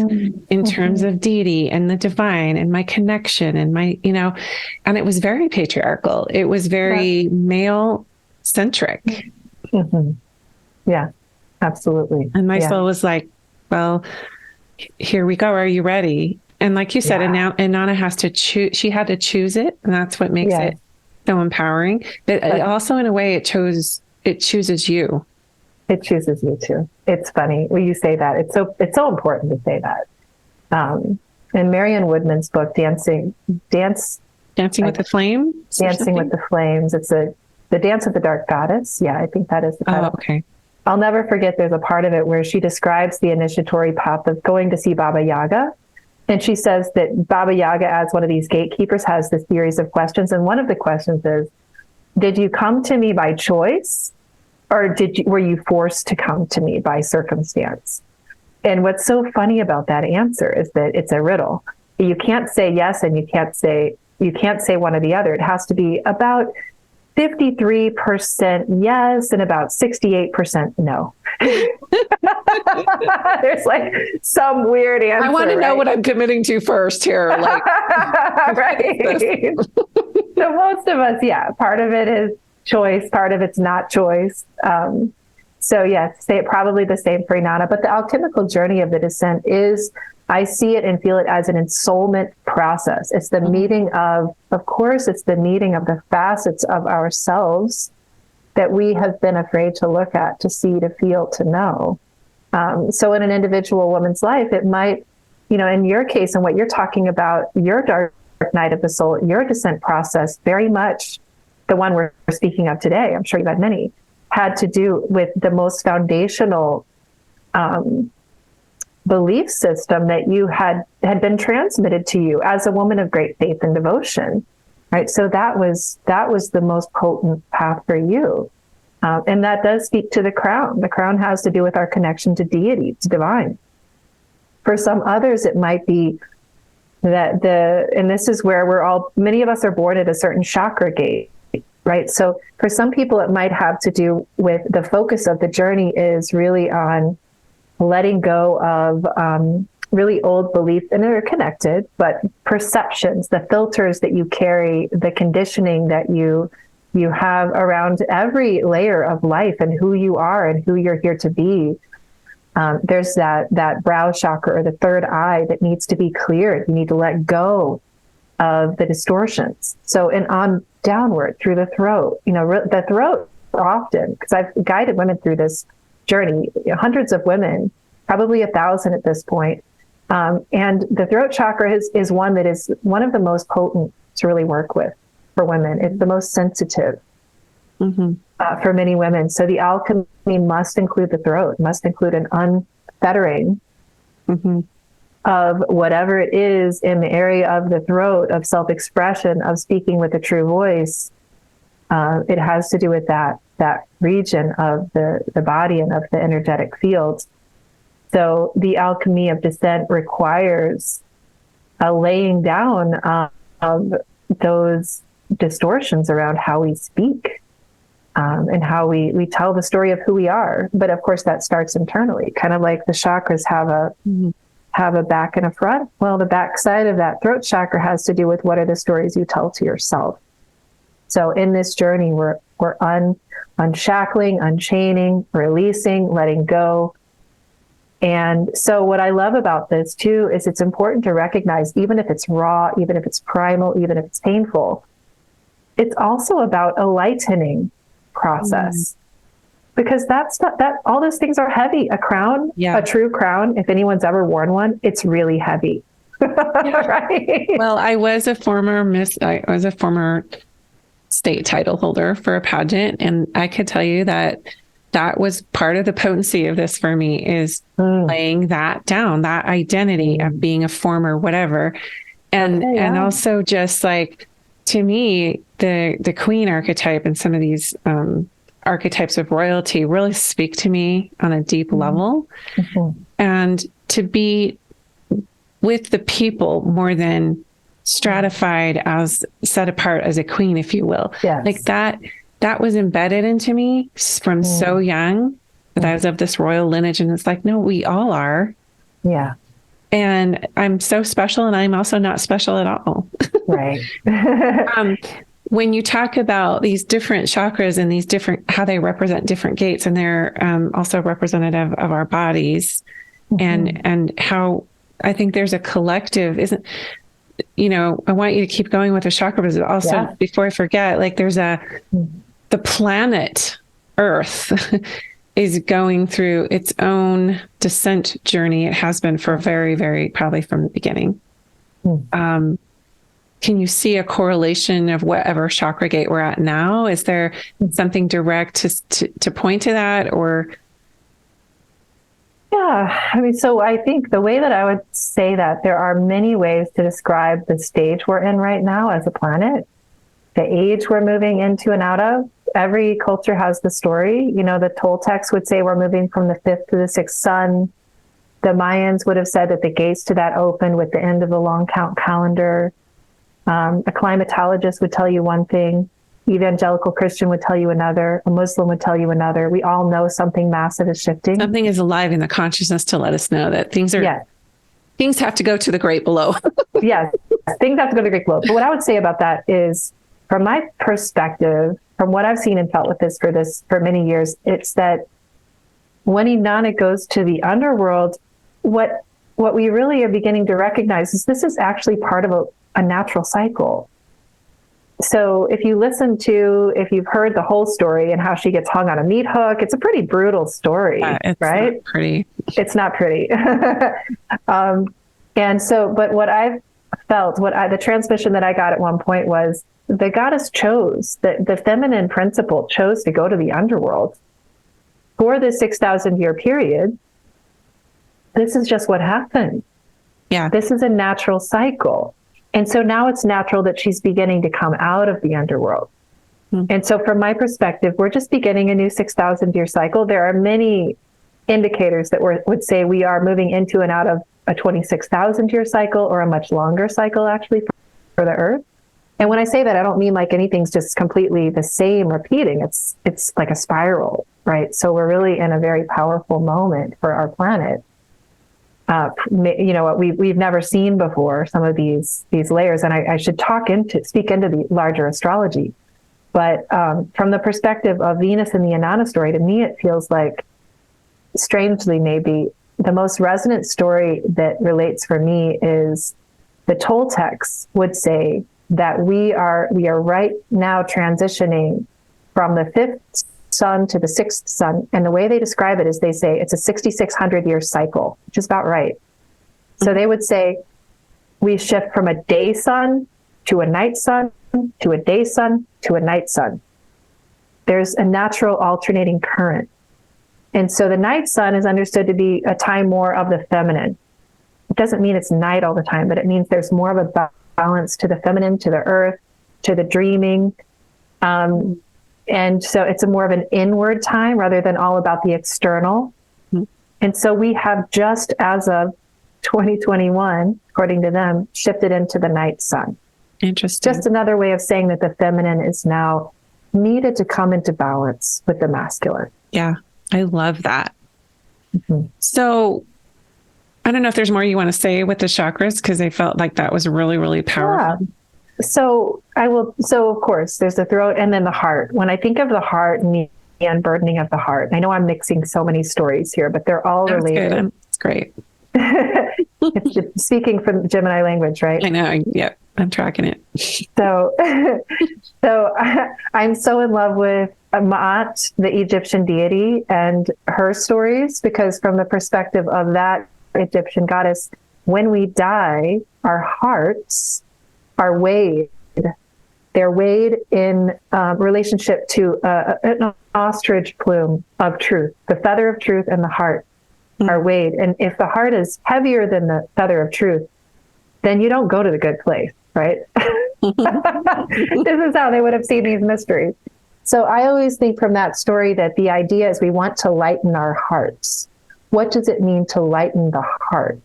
in terms of deity and the divine and my connection and my, and it was very patriarchal. It was very male centric. Yeah, absolutely. And my soul was like, well, here we go. Are you ready? And like you said, and Nana has to choose, she had to choose it. And that's what makes it so empowering. But also in a way it chooses you. It chooses you too. It's funny when you say that. It's so important to say that. In Marianne Woodman's book, Dancing with the Flames. Dancing with the Flames. It's the Dance of the Dark Goddess. Yeah, I think that is the title. Oh, okay. I'll never forget, there's a part of it where she describes the initiatory path of going to see Baba Yaga. And she says that Baba Yaga, as one of these gatekeepers, has this series of questions. And one of the questions is, did you come to me by choice? Or were you forced to come to me by circumstance? And what's so funny about that answer is that it's a riddle. You can't say yes, and you can't say one or the other. It has to be about 53% yes and about 68% no. There's like some weird answer. I want to know what I'm committing to first here. Like, right. So most of us, part of it is choice, part of it's not choice. So say it probably the same for Inanna, but the alchemical journey of the descent is, I see it and feel it as an ensoulment process. It's the meeting of course, it's the meeting of the facets of ourselves that we have been afraid to look at, to see, to feel, to know. So in an individual woman's life, it might, in your case and what you're talking about, your dark night of the soul, your descent process, very much the one we're speaking of today, I'm sure you've had many, had to do with the most foundational belief system that you had been transmitted to you as a woman of great faith and devotion, right? So that was the most potent path for you. And that does speak to the crown. The crown has to do with our connection to deity, to divine. For some others, it might be that and this is where many of us are born at a certain chakra gate, right? So for some people, it might have to do with the focus of the journey is really on letting go of really old beliefs, and they're connected, but perceptions, the filters that you carry, the conditioning that you have around every layer of life and who you are and who you're here to be. There's that brow chakra or the third eye that needs to be cleared. You need to let go of the distortions. So, and on downward through the throat, the throat often, because I've guided women through this journey, hundreds of women, probably 1,000 at this point. And the throat chakra is one that is one of the most potent to really work with for women. It's the most sensitive for many women. So the alchemy must include the throat, must include an unfettering of whatever it is in the area of the throat, of self-expression, of speaking with a true voice. It has to do with that region of the body and of the energetic fields. So the alchemy of descent requires a laying down of those distortions around how we speak and how we tell the story of who we are. But of course, that starts internally, kind of like the chakras have a back and a front. Well, the back side of that throat chakra has to do with what are the stories you tell to yourself. So in this journey, we're unshackling, unchaining, releasing, letting go. And so what I love about this too is it's important to recognize, even if it's raw, even if it's primal, even if it's painful, it's also about a lightening process. Because that's not that all those things are heavy. A crown, a true crown, if anyone's ever worn one, it's really heavy. Right? Well, I was a former state title holder for a pageant, and I could tell you that was part of the potency of this for me, is laying that down, that identity of being a former whatever. And also just like, to me, the queen archetype and some of these archetypes of royalty really speak to me on a deep level. And to be with the people more than stratified as set apart as a queen, if you will. Yes. Like that was embedded into me from so young that I was of this royal lineage. And it's like, no, we all are. Yeah. And I'm so special, and I'm also not special at all. Right. When you talk about these different chakras and these different, how they represent different gates, and they're also representative of our bodies, and how I think there's a collective, I want you to keep going with the chakra, but also before I forget, like there's the planet Earth is going through its own descent journey. It has been for very, very, probably from the beginning. Can you see a correlation of whatever chakra gate we're at now? Is there something direct to point to that, or? Yeah, I mean, so I think the way that I would say that there are many ways to describe the stage we're in right now as a planet, the age we're moving into and out of. Every culture has the story. The Toltecs would say we're moving from the 5th to the 6th sun. The Mayans would have said that the gates to that opened with the end of the long count calendar. A climatologist would tell you one thing. Evangelical Christian would tell you another. A Muslim would tell you another. We all know something massive is shifting. Something is alive in the consciousness to let us know that things have to go to the great below. Yes, things have to go to the great below. But what I would say about that is, from my perspective, from what I've seen and felt with this for many years, it's that when Inanna goes to the underworld, what we really are beginning to recognize is this is actually part of a natural cycle. So if you've heard the whole story and how she gets hung on a meat hook, it's a pretty brutal story, right? Not pretty. It's not pretty. And so, but what I've felt, the transmission that I got at one point was the goddess chose, the feminine principle chose to go to the underworld for the 6,000 year period. This is just what happened. Yeah. This is a natural cycle. And so now it's natural that she's beginning to come out of the underworld. And so from my perspective, we're just beginning a new 6,000 year cycle. There are many indicators that would say we are moving into and out of a 26,000 year cycle, or a much longer cycle actually for the Earth. And when I say that, I don't mean like anything's just completely the same repeating. It's like a spiral, right? So we're really in a very powerful moment for our planet. What we've never seen before, some of these layers, and I should speak into the larger astrology. But from the perspective of Venus and the Inanna story, to me, it feels like, strangely maybe, the most resonant story that relates for me is the Toltecs would say that we are right now transitioning from the 5th sun to the 6th sun. And the way they describe it is they say it's a 6,600 year cycle, which is about right. So they would say we shift from a day sun to a night sun to a day sun to a night sun. There's a natural alternating current. And so the night sun is understood to be a time more of the feminine. It doesn't mean it's night all the time, but it means there's more of a balance to the feminine, to the earth, to the dreaming. And so it's more of an inward time rather than all about the external. And so we have, just as of 2021, according to them, shifted into the night sun. Interesting. Just another way of saying that the feminine is now needed to come into balance with the masculine. Yeah, I love that. So I don't know if there's more you want to say with the chakras, because I felt like that was really, really powerful. Yeah. So of course, there's the throat and then the heart. When I think of the heart and the unburdening of the heart, I know I'm mixing so many stories here, but they're all related. It's great. It's speaking from Gemini language, right? I know. Yep. I'm tracking it. So I'm so in love with Ma'at, the Egyptian deity, and her stories, because from the perspective of that Egyptian goddess, when we die, our hearts are weighed. They're weighed in relationship to an ostrich plume of truth. The feather of truth and the heart are weighed. And if the heart is heavier than the feather of truth, then you don't go to the good place, right? This is how they would have seen these mysteries. So I always think from that story that the idea is we want to lighten our hearts. What does it mean to lighten the heart?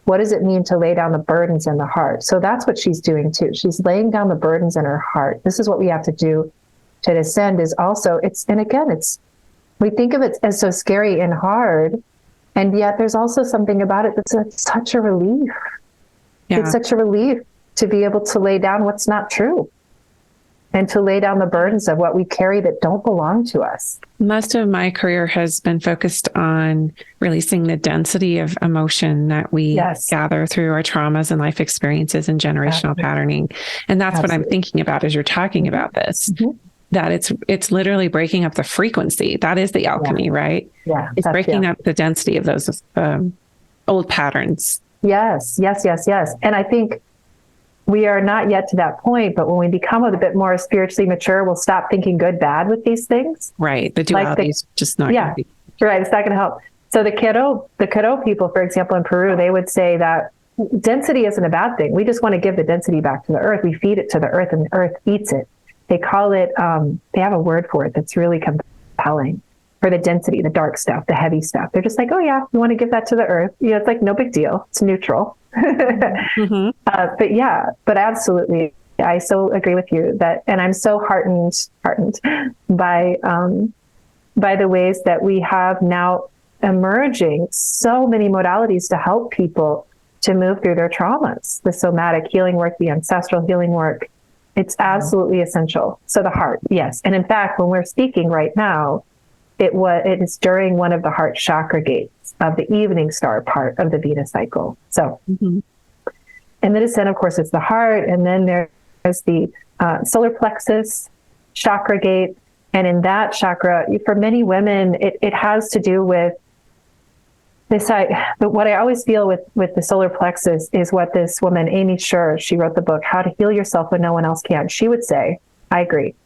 what does it mean to lay down the burdens in the heart? So that's what she's doing too. She's laying down the burdens in her heart. This is what we have to do to descend, is also, we think of it as so scary and hard, and yet there's also something about it that's such a relief. Yeah. It's such a relief to be able to lay down what's not true and to lay down the burdens of what we carry that don't belong to us. Most of my career has been focused on releasing the density of emotion that we gather through our traumas and life experiences and generational patterning. And that's what I'm thinking about as you're talking about this, that it's literally breaking up the frequency. That is the alchemy, right? Yeah. It's breaking up the density of those old patterns. Yes. And I think we are not yet to that point, but when we become a bit more spiritually mature, we'll stop thinking good, bad with these things. Right. The duality is just not going to be. Right. It's not going to help. So the Quero people, for example, in Peru, they would say that density isn't a bad thing. We just want to give the density back to the earth. We feed it to the earth and the earth eats it. They call it, they have a word for it that's really compelling, for the density, the dark stuff, the heavy stuff. They're just like, oh yeah, we want to give that to the earth. It's like no big deal. It's neutral. But absolutely, I so agree with you and I'm so heartened by the ways that we have now emerging so many modalities to help people to move through their traumas, the somatic healing work, the ancestral healing work. It's absolutely essential. So the heart, yes. And in fact, when we're speaking right now, it is during one of the heart chakra gates of the evening star part of the Venus cycle. So, and the descent, of course, is the heart. And then there's the solar plexus chakra gate. And in that chakra, for many women, it has to do with this. But what I always feel with the solar plexus is what this woman, Amy Scher, she wrote the book, How to Heal Yourself When No One Else Can. She would say, I agree,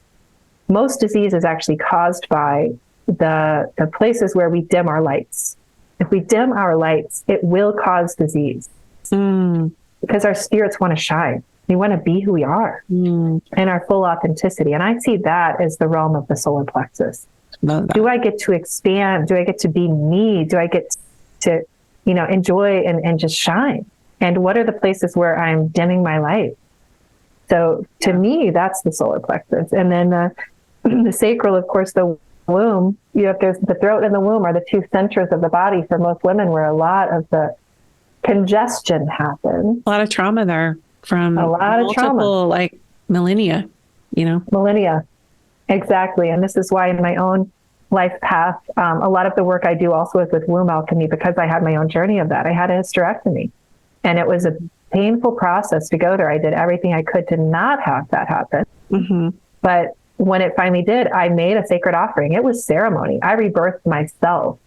most disease is actually caused by the places where we dim our lights. If we dim our lights, it will cause disease because our spirits want to shine. We want to be who we are and our full authenticity. And I see that as the realm of the solar plexus. Do I get to expand? Do I get to be me? Do I get to, enjoy and just shine? And what are the places where I'm dimming my light? So to me, that's the solar plexus. And then the sacral, of course, the womb, there's the throat and the womb are the two centers of the body for most women, where a lot of the congestion happens. A lot of trauma there from a lot of trauma, like millennia, Millennia. Exactly. And this is why in my own life path, a lot of the work I do also is with womb alchemy, because I had my own journey of that. I had a hysterectomy and it was a painful process to go there. I did everything I could to not have that happen. But when it finally did, I made a sacred offering. It was ceremony. I rebirthed myself.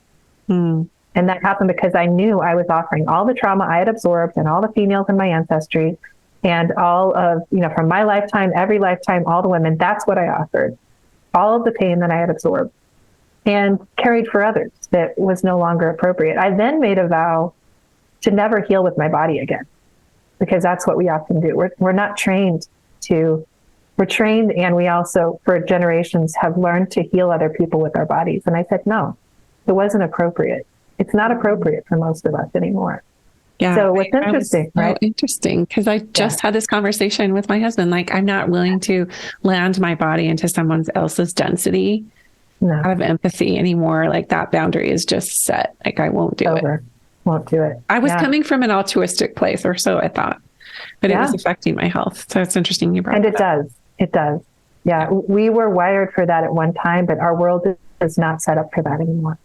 And that happened because I knew I was offering all the trauma I had absorbed and all the females in my ancestry and all of, from my lifetime, every lifetime, all the women. That's what I offered. All of the pain that I had absorbed and carried for others that was no longer appropriate. I then made a vow to never heal with my body again, because that's what we often do. We're not trained to. We're trained, and we also, for generations, have learned to heal other people with our bodies. And I said, no, it wasn't appropriate. It's not appropriate for most of us anymore. Yeah. So what's interesting, right? Interesting, because I just had this conversation with my husband. Like, I'm not willing to land my body into someone else's density out of empathy anymore. Like, that boundary is just set. Like, I won't do it. Won't do it. I was coming from an altruistic place, or so I thought, but it was affecting my health. So it's interesting you brought it up. And it does. Yeah. We were wired for that at one time, but our world is not set up for that anymore.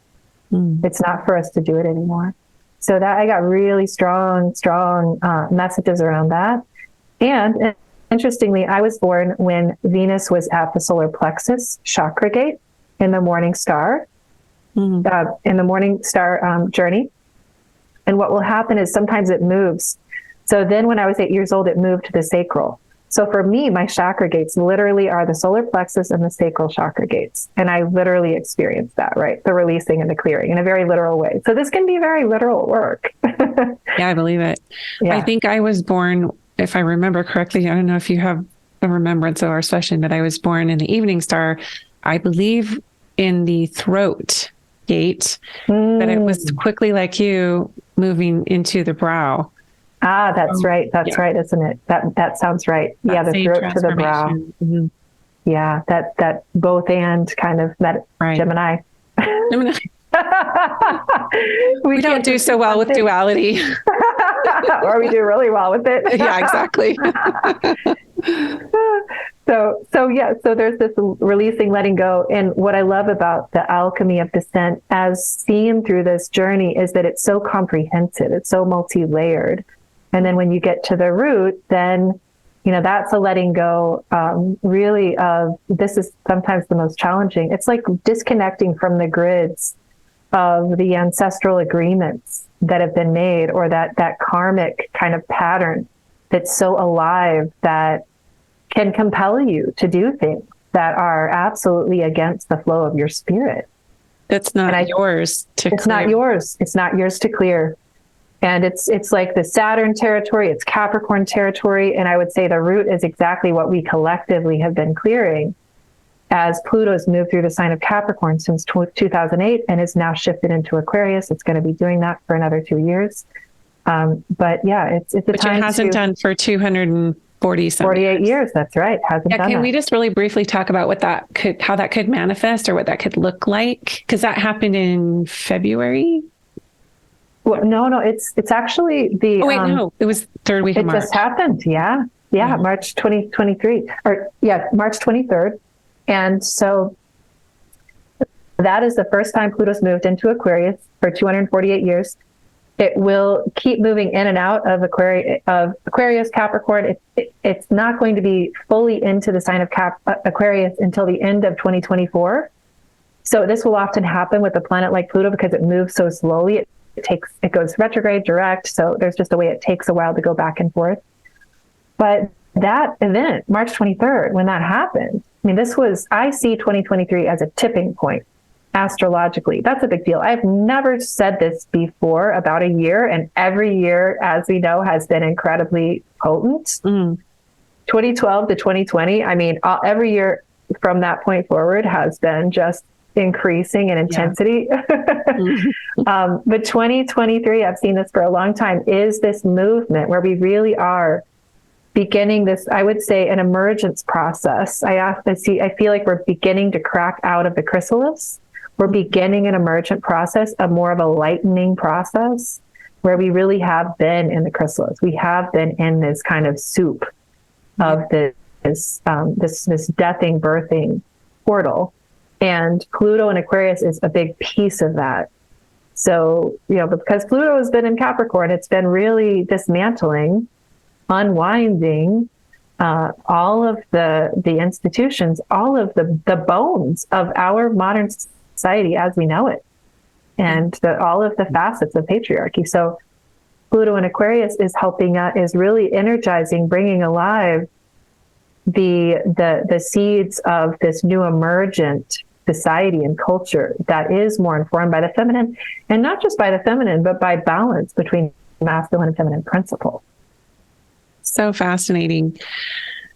It's not for us to do it anymore. So that I got really strong messages around that. And interestingly, I was born when Venus was at the solar plexus chakra gate in the morning star, in the morning star journey. And what will happen is sometimes it moves. So then when I was 8 years old, it moved to the sacral. So for me, my chakra gates literally are the solar plexus and the sacral chakra gates. And I literally experienced that, right? The releasing and the clearing in a very literal way. So this can be very literal work. Yeah, I believe it. Yeah. I think I was born, if I remember correctly, I don't know if you have a remembrance of our session, but I was born in the evening star, I believe in the throat gate, but it was quickly like you moving into the brow. That's right. That's right, isn't it? That sounds right. That the throat to the brow. Mm-hmm. Yeah, that both and kind of right. Gemini. We don't do so well with duality. Or we do really well with it. Yeah, exactly. So there's this releasing, letting go. And what I love about the alchemy of descent as seen through this journey is that it's so comprehensive. It's so multi-layered. And then when you get to the root, then, that's a letting go, really of, this is sometimes the most challenging. It's like disconnecting from the grids of the ancestral agreements that have been made, or that karmic kind of pattern that's so alive that can compel you to do things that are absolutely against the flow of your spirit. That's not yours to clear. It's not yours. It's not yours to clear. And it's like the Saturn territory, it's Capricorn territory. And I would say the root is exactly what we collectively have been clearing as Pluto's moved through the sign of Capricorn since 2008 and is now shifted into Aquarius. It's going to be doing that for another 2 years. But yeah, it's a Which time it hasn't done for 248 years. That's right. Hasn't done can that. we just really briefly talk about how that could manifest, or what that could look like? Because that happened in February. Well, no, it's actually the. Oh wait, no, it was third week of March. It just happened. Yeah. March 2023, March 23rd. And so that is the first time Pluto's moved into Aquarius for 248 years. It will keep moving in and out of Aquarius, Capricorn. It's not going to be fully into the sign of Aquarius until the end of 2024. So this will often happen with a planet like Pluto because it moves so slowly. It goes retrograde, direct. So there's just a way it takes a while to go back and forth. But that event, March 23rd, when that happened, I see 2023 as a tipping point astrologically. That's a big deal. I've never said this before about a year, and every year, as we know, has been incredibly potent. 2012 to 2020, every year from that point forward has been just increasing in intensity. But 2023, I've seen this for a long time, is this movement where we really are beginning this, I would say, an emergence process. I feel like we're beginning to crack out of the chrysalis. We're beginning an emergent process, more of a lightening process, where we really have been in the chrysalis. We have been in this kind of soup of this deathing, birthing portal. And Pluto in Aquarius is a big piece of that. So, because Pluto has been in Capricorn, it's been really dismantling, unwinding all of the institutions, all of the bones of our modern society as we know it, and all of the facets of patriarchy. So Pluto in Aquarius is helping is really energizing, bringing alive the seeds of this new emergent society and culture that is more informed by the feminine, and not just by the feminine, but by balance between masculine and feminine principle. So fascinating.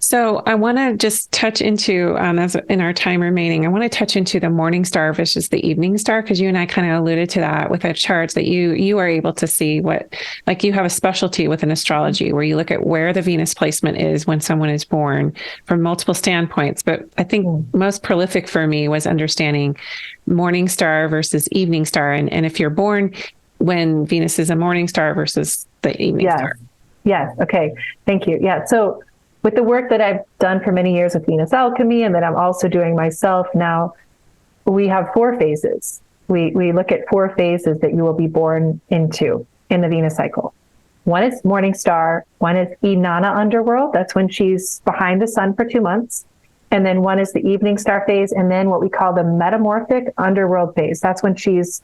So I want to just touch into, as in our time remaining, I want to touch into the morning star versus the evening star, because you and I kind of alluded to that with a chart that you are able to see like you have a specialty within astrology where you look at where the Venus placement is when someone is born from multiple standpoints. But I think most prolific for me was understanding morning star versus evening star. And if you're born when Venus is a morning star versus the evening star. Yes. Okay. Thank you. Yeah. So with the work that I've done for many years with Venus Alchemy, and that I'm also doing myself now, we have 4 phases. We look at 4 phases that you will be born into in the Venus cycle. One is morning star. One is Inanna underworld. That's when she's behind the sun for 2 months. And then one is the evening star phase. And then what we call the metamorphic underworld phase. That's when she's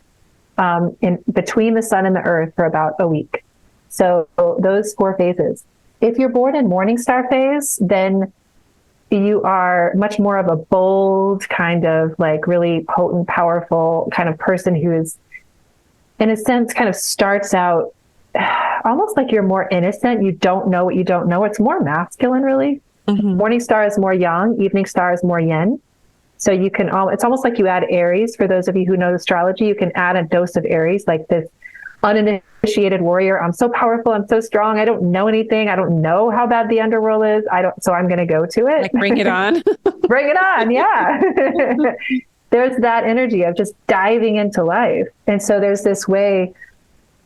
in between the sun and the earth for about a week. So those 4 phases. If you're born in morning star phase, then you are much more of a bold, kind of like really potent, powerful kind of person who is, in a sense, kind of starts out almost like you're more innocent. You don't know what you don't know. It's more masculine, really. Mm-hmm. Morning star is more yang. Evening star is more yin. So you can, it's almost like you add Aries. For those of you who know astrology, you can add a dose of Aries, like this uninitiated warrior. I'm so powerful. I'm so strong. I don't know anything. I don't know how bad the underworld is. So I'm going to go to it. Like, bring it on. Bring it on. Yeah. There's that energy of just diving into life. And so there's this way,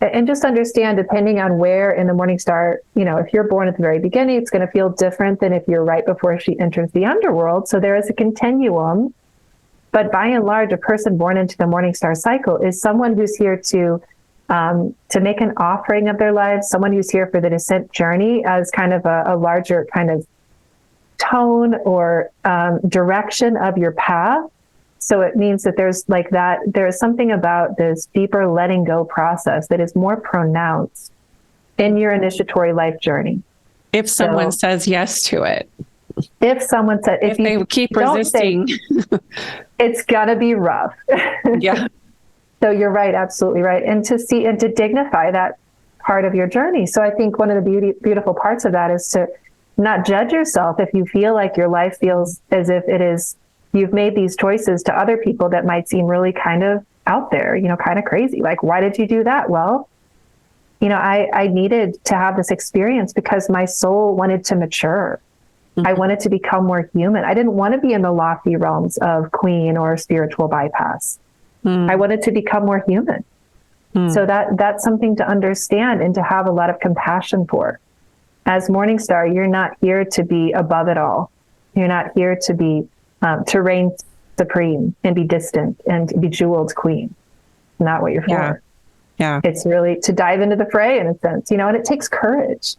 and just understand, depending on where in the morning star, if you're born at the very beginning, it's going to feel different than if you're right before she enters the underworld. So there is a continuum, but by and large, a person born into the morning star cycle is someone who's here to make an offering of their lives, someone who's here for the descent journey as kind of a larger kind of tone or direction of your path. So it means that there's something about this deeper letting go process that is more pronounced in your initiatory life journey. If someone says yes to it. If someone said, if they keep resisting, it's gonna be rough. Yeah. So you're right, absolutely right. And to dignify that part of your journey. So I think one of the beautiful parts of that is to not judge yourself if you feel like your life feels as if you've made these choices to other people that might seem really kind of out there, kind of crazy. Like, why did you do that? Well, I needed to have this experience because my soul wanted to mature. Mm-hmm. I wanted to become more human. I didn't want to be in the lofty realms of queen or spiritual bypass. I wanted to become more human. So that's something to understand and to have a lot of compassion for. As Morningstar, you're not here to be above it all. You're not here to be to reign supreme and be distant and bejeweled queen. Not what you're for. Yeah. It's really to dive into the fray in a sense, and it takes courage.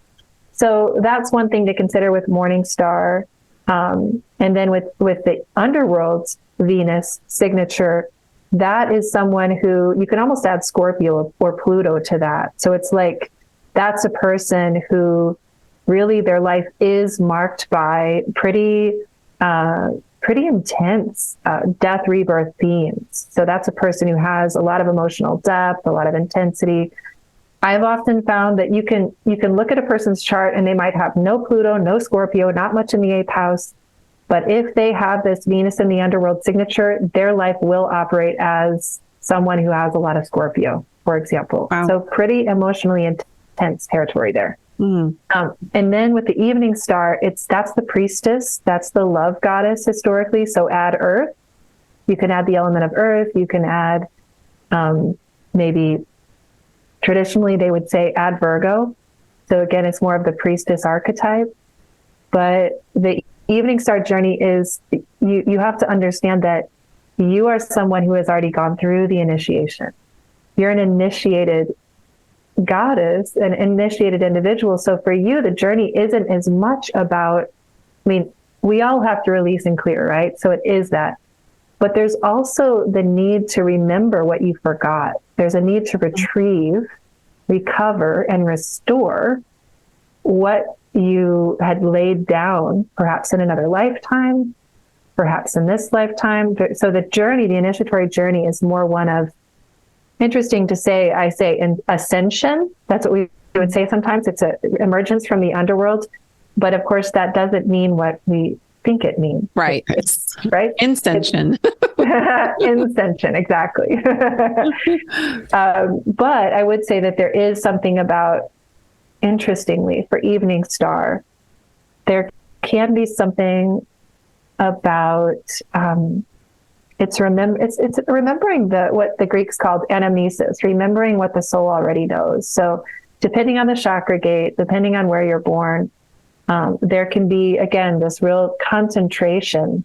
So that's one thing to consider with Morningstar. And then with the underworld's Venus signature, that is someone who you can almost add Scorpio or Pluto to that. So it's like, that's a person who really their life is marked by pretty intense death, rebirth themes. So that's a person who has a lot of emotional depth, a lot of intensity. I've often found that you can look at a person's chart and they might have no Pluto, no Scorpio, not much in the 8th house. But if they have this Venus in the underworld signature, their life will operate as someone who has a lot of Scorpio, for example. Wow. So pretty emotionally intense territory there. And then with the evening star, that's the priestess, that's the love goddess historically. So add earth. You can add the element of earth. You can add maybe traditionally they would say add Virgo. So again, it's more of the priestess archetype. But the evening star journey is you have to understand that you are someone who has already gone through the initiation. You're an initiated goddess, an initiated individual. So for you, the journey isn't as much about, we all have to release and clear, right? So it is that. But there's also the need to remember what you forgot. There's a need to retrieve, recover, and restore what you had laid down, perhaps in another lifetime, perhaps in this lifetime. So the journey, the initiatory journey, is more one of, interesting to say, I say in ascension. That's what we would say sometimes. It's an emergence from the underworld. But of course, that doesn't mean what we think it means. Right. It's right. Ascension. Ascension, exactly. But I would say that there is something about, interestingly, for evening star, there can be something about it's remembering what the Greeks called anamnesis, remembering what the soul already knows. So depending on the chakra gate, depending on where you're born, there can be, again, this real concentration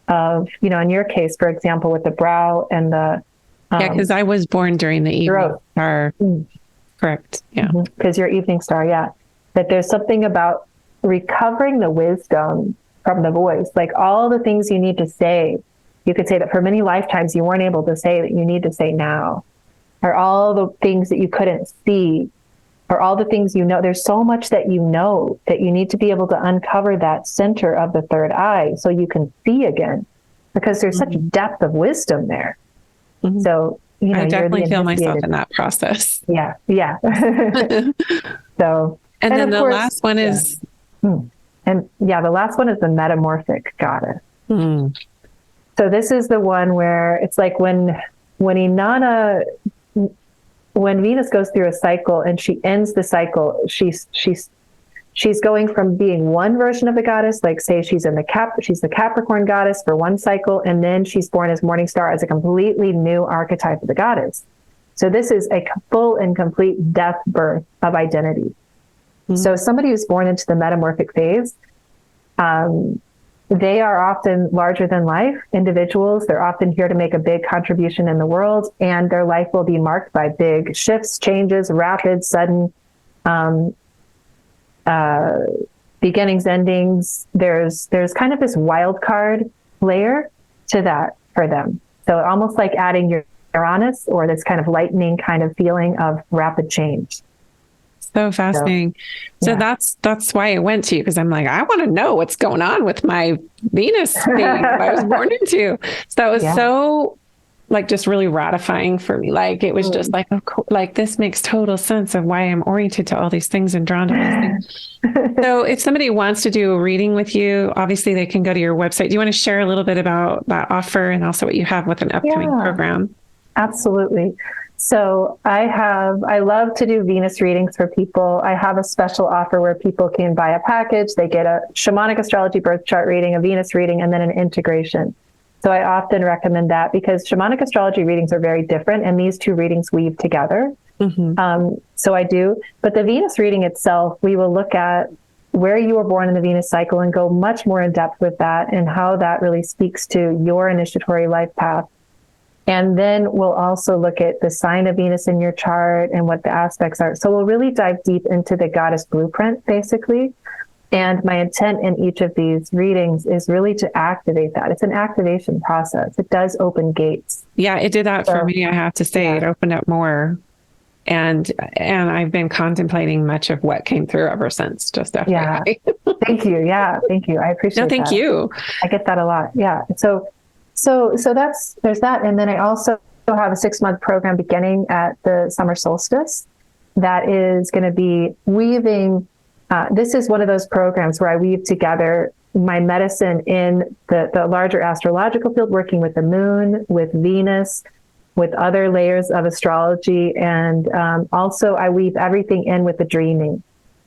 of, in your case, for example, with the brow and the because I was born during the evening star. Correct. Yeah. Because your evening star, that there's something about recovering the wisdom from the voice, like all the things you need to say. You could say that for many lifetimes you weren't able to say that you need to say now, or all the things that you couldn't see, or all the things there's so much that that you need to be able to uncover that center of the third eye so you can see again, because there's such depth of wisdom there. So, I definitely feel myself in that process. Yeah. So, and then the last one is, the last one is the metamorphic goddess. So this is the one where it's like when Inanna when Venus goes through a cycle and she ends the cycle, she's going from being one version of the goddess, like say she's the Capricorn goddess for one cycle, and then she's born as Morning Star as a completely new archetype of the goddess. So this is a full and complete death birth of identity. Mm-hmm. So somebody who's born into the metamorphic phase, they are often larger than life individuals. They're often here to make a big contribution in the world, and their life will be marked by big shifts, changes, rapid, sudden, beginnings, endings. There's kind of this wild card layer to that for them. So almost like adding your Uranus, or this kind of lightning kind of feeling of rapid change. So fascinating. So that's why I went to you, because I'm like, I want to know what's going on with my Venus thing that I was born into. So that was so like just really ratifying for me. Like it was just like, like this makes total sense of why I'm oriented to all these things and drawn to these things. So if somebody wants to do a reading with you, obviously they can go to your website. Do you want to share a little bit about that offer and also what you have with an upcoming program? Absolutely. So I love to do Venus readings for people. I have a special offer where people can buy a package. They get a shamanic astrology birth chart reading, a Venus reading, and then an integration. So I often recommend that because shamanic astrology readings are very different, and these two readings weave together. Mm-hmm. So I do. But the Venus reading itself, we will look at where you were born in the Venus cycle and go much more in depth with that and how that really speaks to your initiatory life path. And then we'll also look at the sign of Venus in your chart and what the aspects are. So we'll really dive deep into the goddess blueprint, basically. And my intent in each of these readings is really to activate that. It's an activation process. It does open gates. Yeah, it did that for me, I have to say. It opened up more. And I've been contemplating much of what came through ever since, just FYI. Thank you. Yeah, thank you. I appreciate that. No, thank you. I get that a lot. Yeah. So there's that. And then I also have a 6-month program beginning at the summer solstice that is going to be weaving. This is one of those programs where I weave together my medicine in the larger astrological field, working with the moon, with Venus, with other layers of astrology. And also I weave everything in with the dreaming.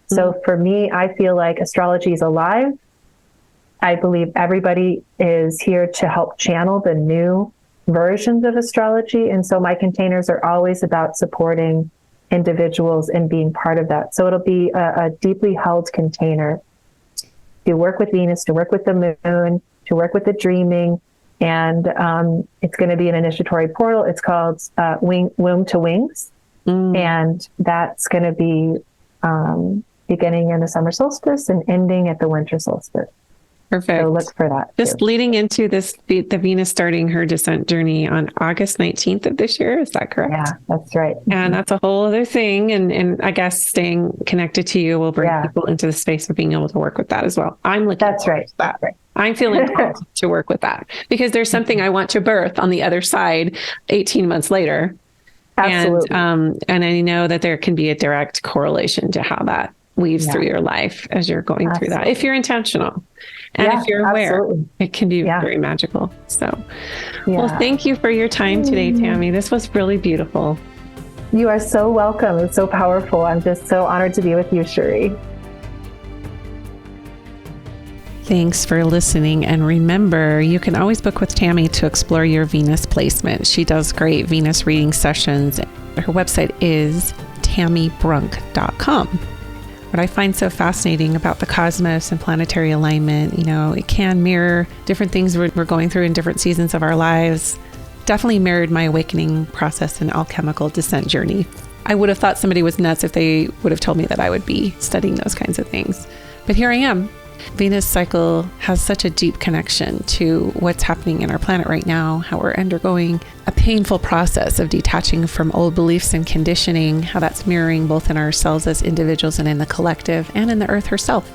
So for me, I feel like astrology is alive. I believe everybody is here to help channel the new versions of astrology. And so my containers are always about supporting individuals and being part of that. So it'll be a deeply held container to work with Venus, to work with the moon, to work with the dreaming. And it's going to be an initiatory portal. It's called Womb to Wings. And that's going to be beginning in the summer solstice and ending at the winter solstice. Perfect. So look for that. Just leading into this, the Venus starting her descent journey on August 19th of this year. Is that correct? Yeah, that's right. And that's a whole other thing. And I guess staying connected to you will bring people into the space of being able to work with that as well. I'm looking That's right. That. I'm feeling called to work with that because there's something I want to birth on the other side 18 months later. Absolutely. And I know that there can be a direct correlation to how that weaves through your life as you're going through that. If you're intentional and if you're aware, it can be very magical. So, well, thank you for your time today, Tami. This was really beautiful. You are so welcome. It's so powerful. I'm just so honored to be with you, Cherie. Thanks for listening. And remember, you can always book with Tami to explore your Venus placement. She does great Venus reading sessions. Her website is tamibrunk.com. What I find so fascinating about the cosmos and planetary alignment, it can mirror different things we're going through in different seasons of our lives. Definitely mirrored my awakening process and alchemical descent journey. I would have thought somebody was nuts if they would have told me that I would be studying those kinds of things. But here I am. Venus cycle has such a deep connection to what's happening in our planet right now, how we're undergoing a painful process of detaching from old beliefs and conditioning, how that's mirroring both in ourselves as individuals and in the collective and in the earth herself.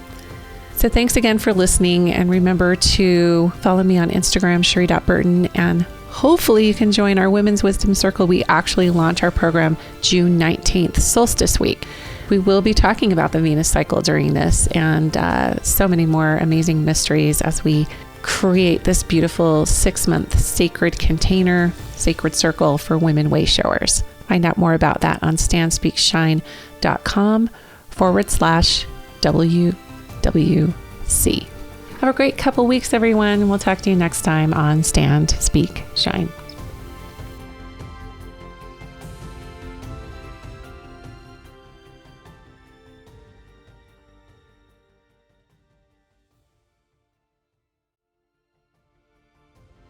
So thanks again for listening. And remember to follow me on Instagram, Cherie.Burton, and hopefully you can join our Women's Wisdom Circle. We actually launch our program June 19th, Solstice Week. We will be talking about the Venus cycle during this and so many more amazing mysteries as we create this beautiful 6-month sacred container, sacred circle for women way showers. Find out more about that on standspeakshine.com/WWC. Have a great couple weeks, everyone. We'll talk to you next time on Stand, Speak, Shine.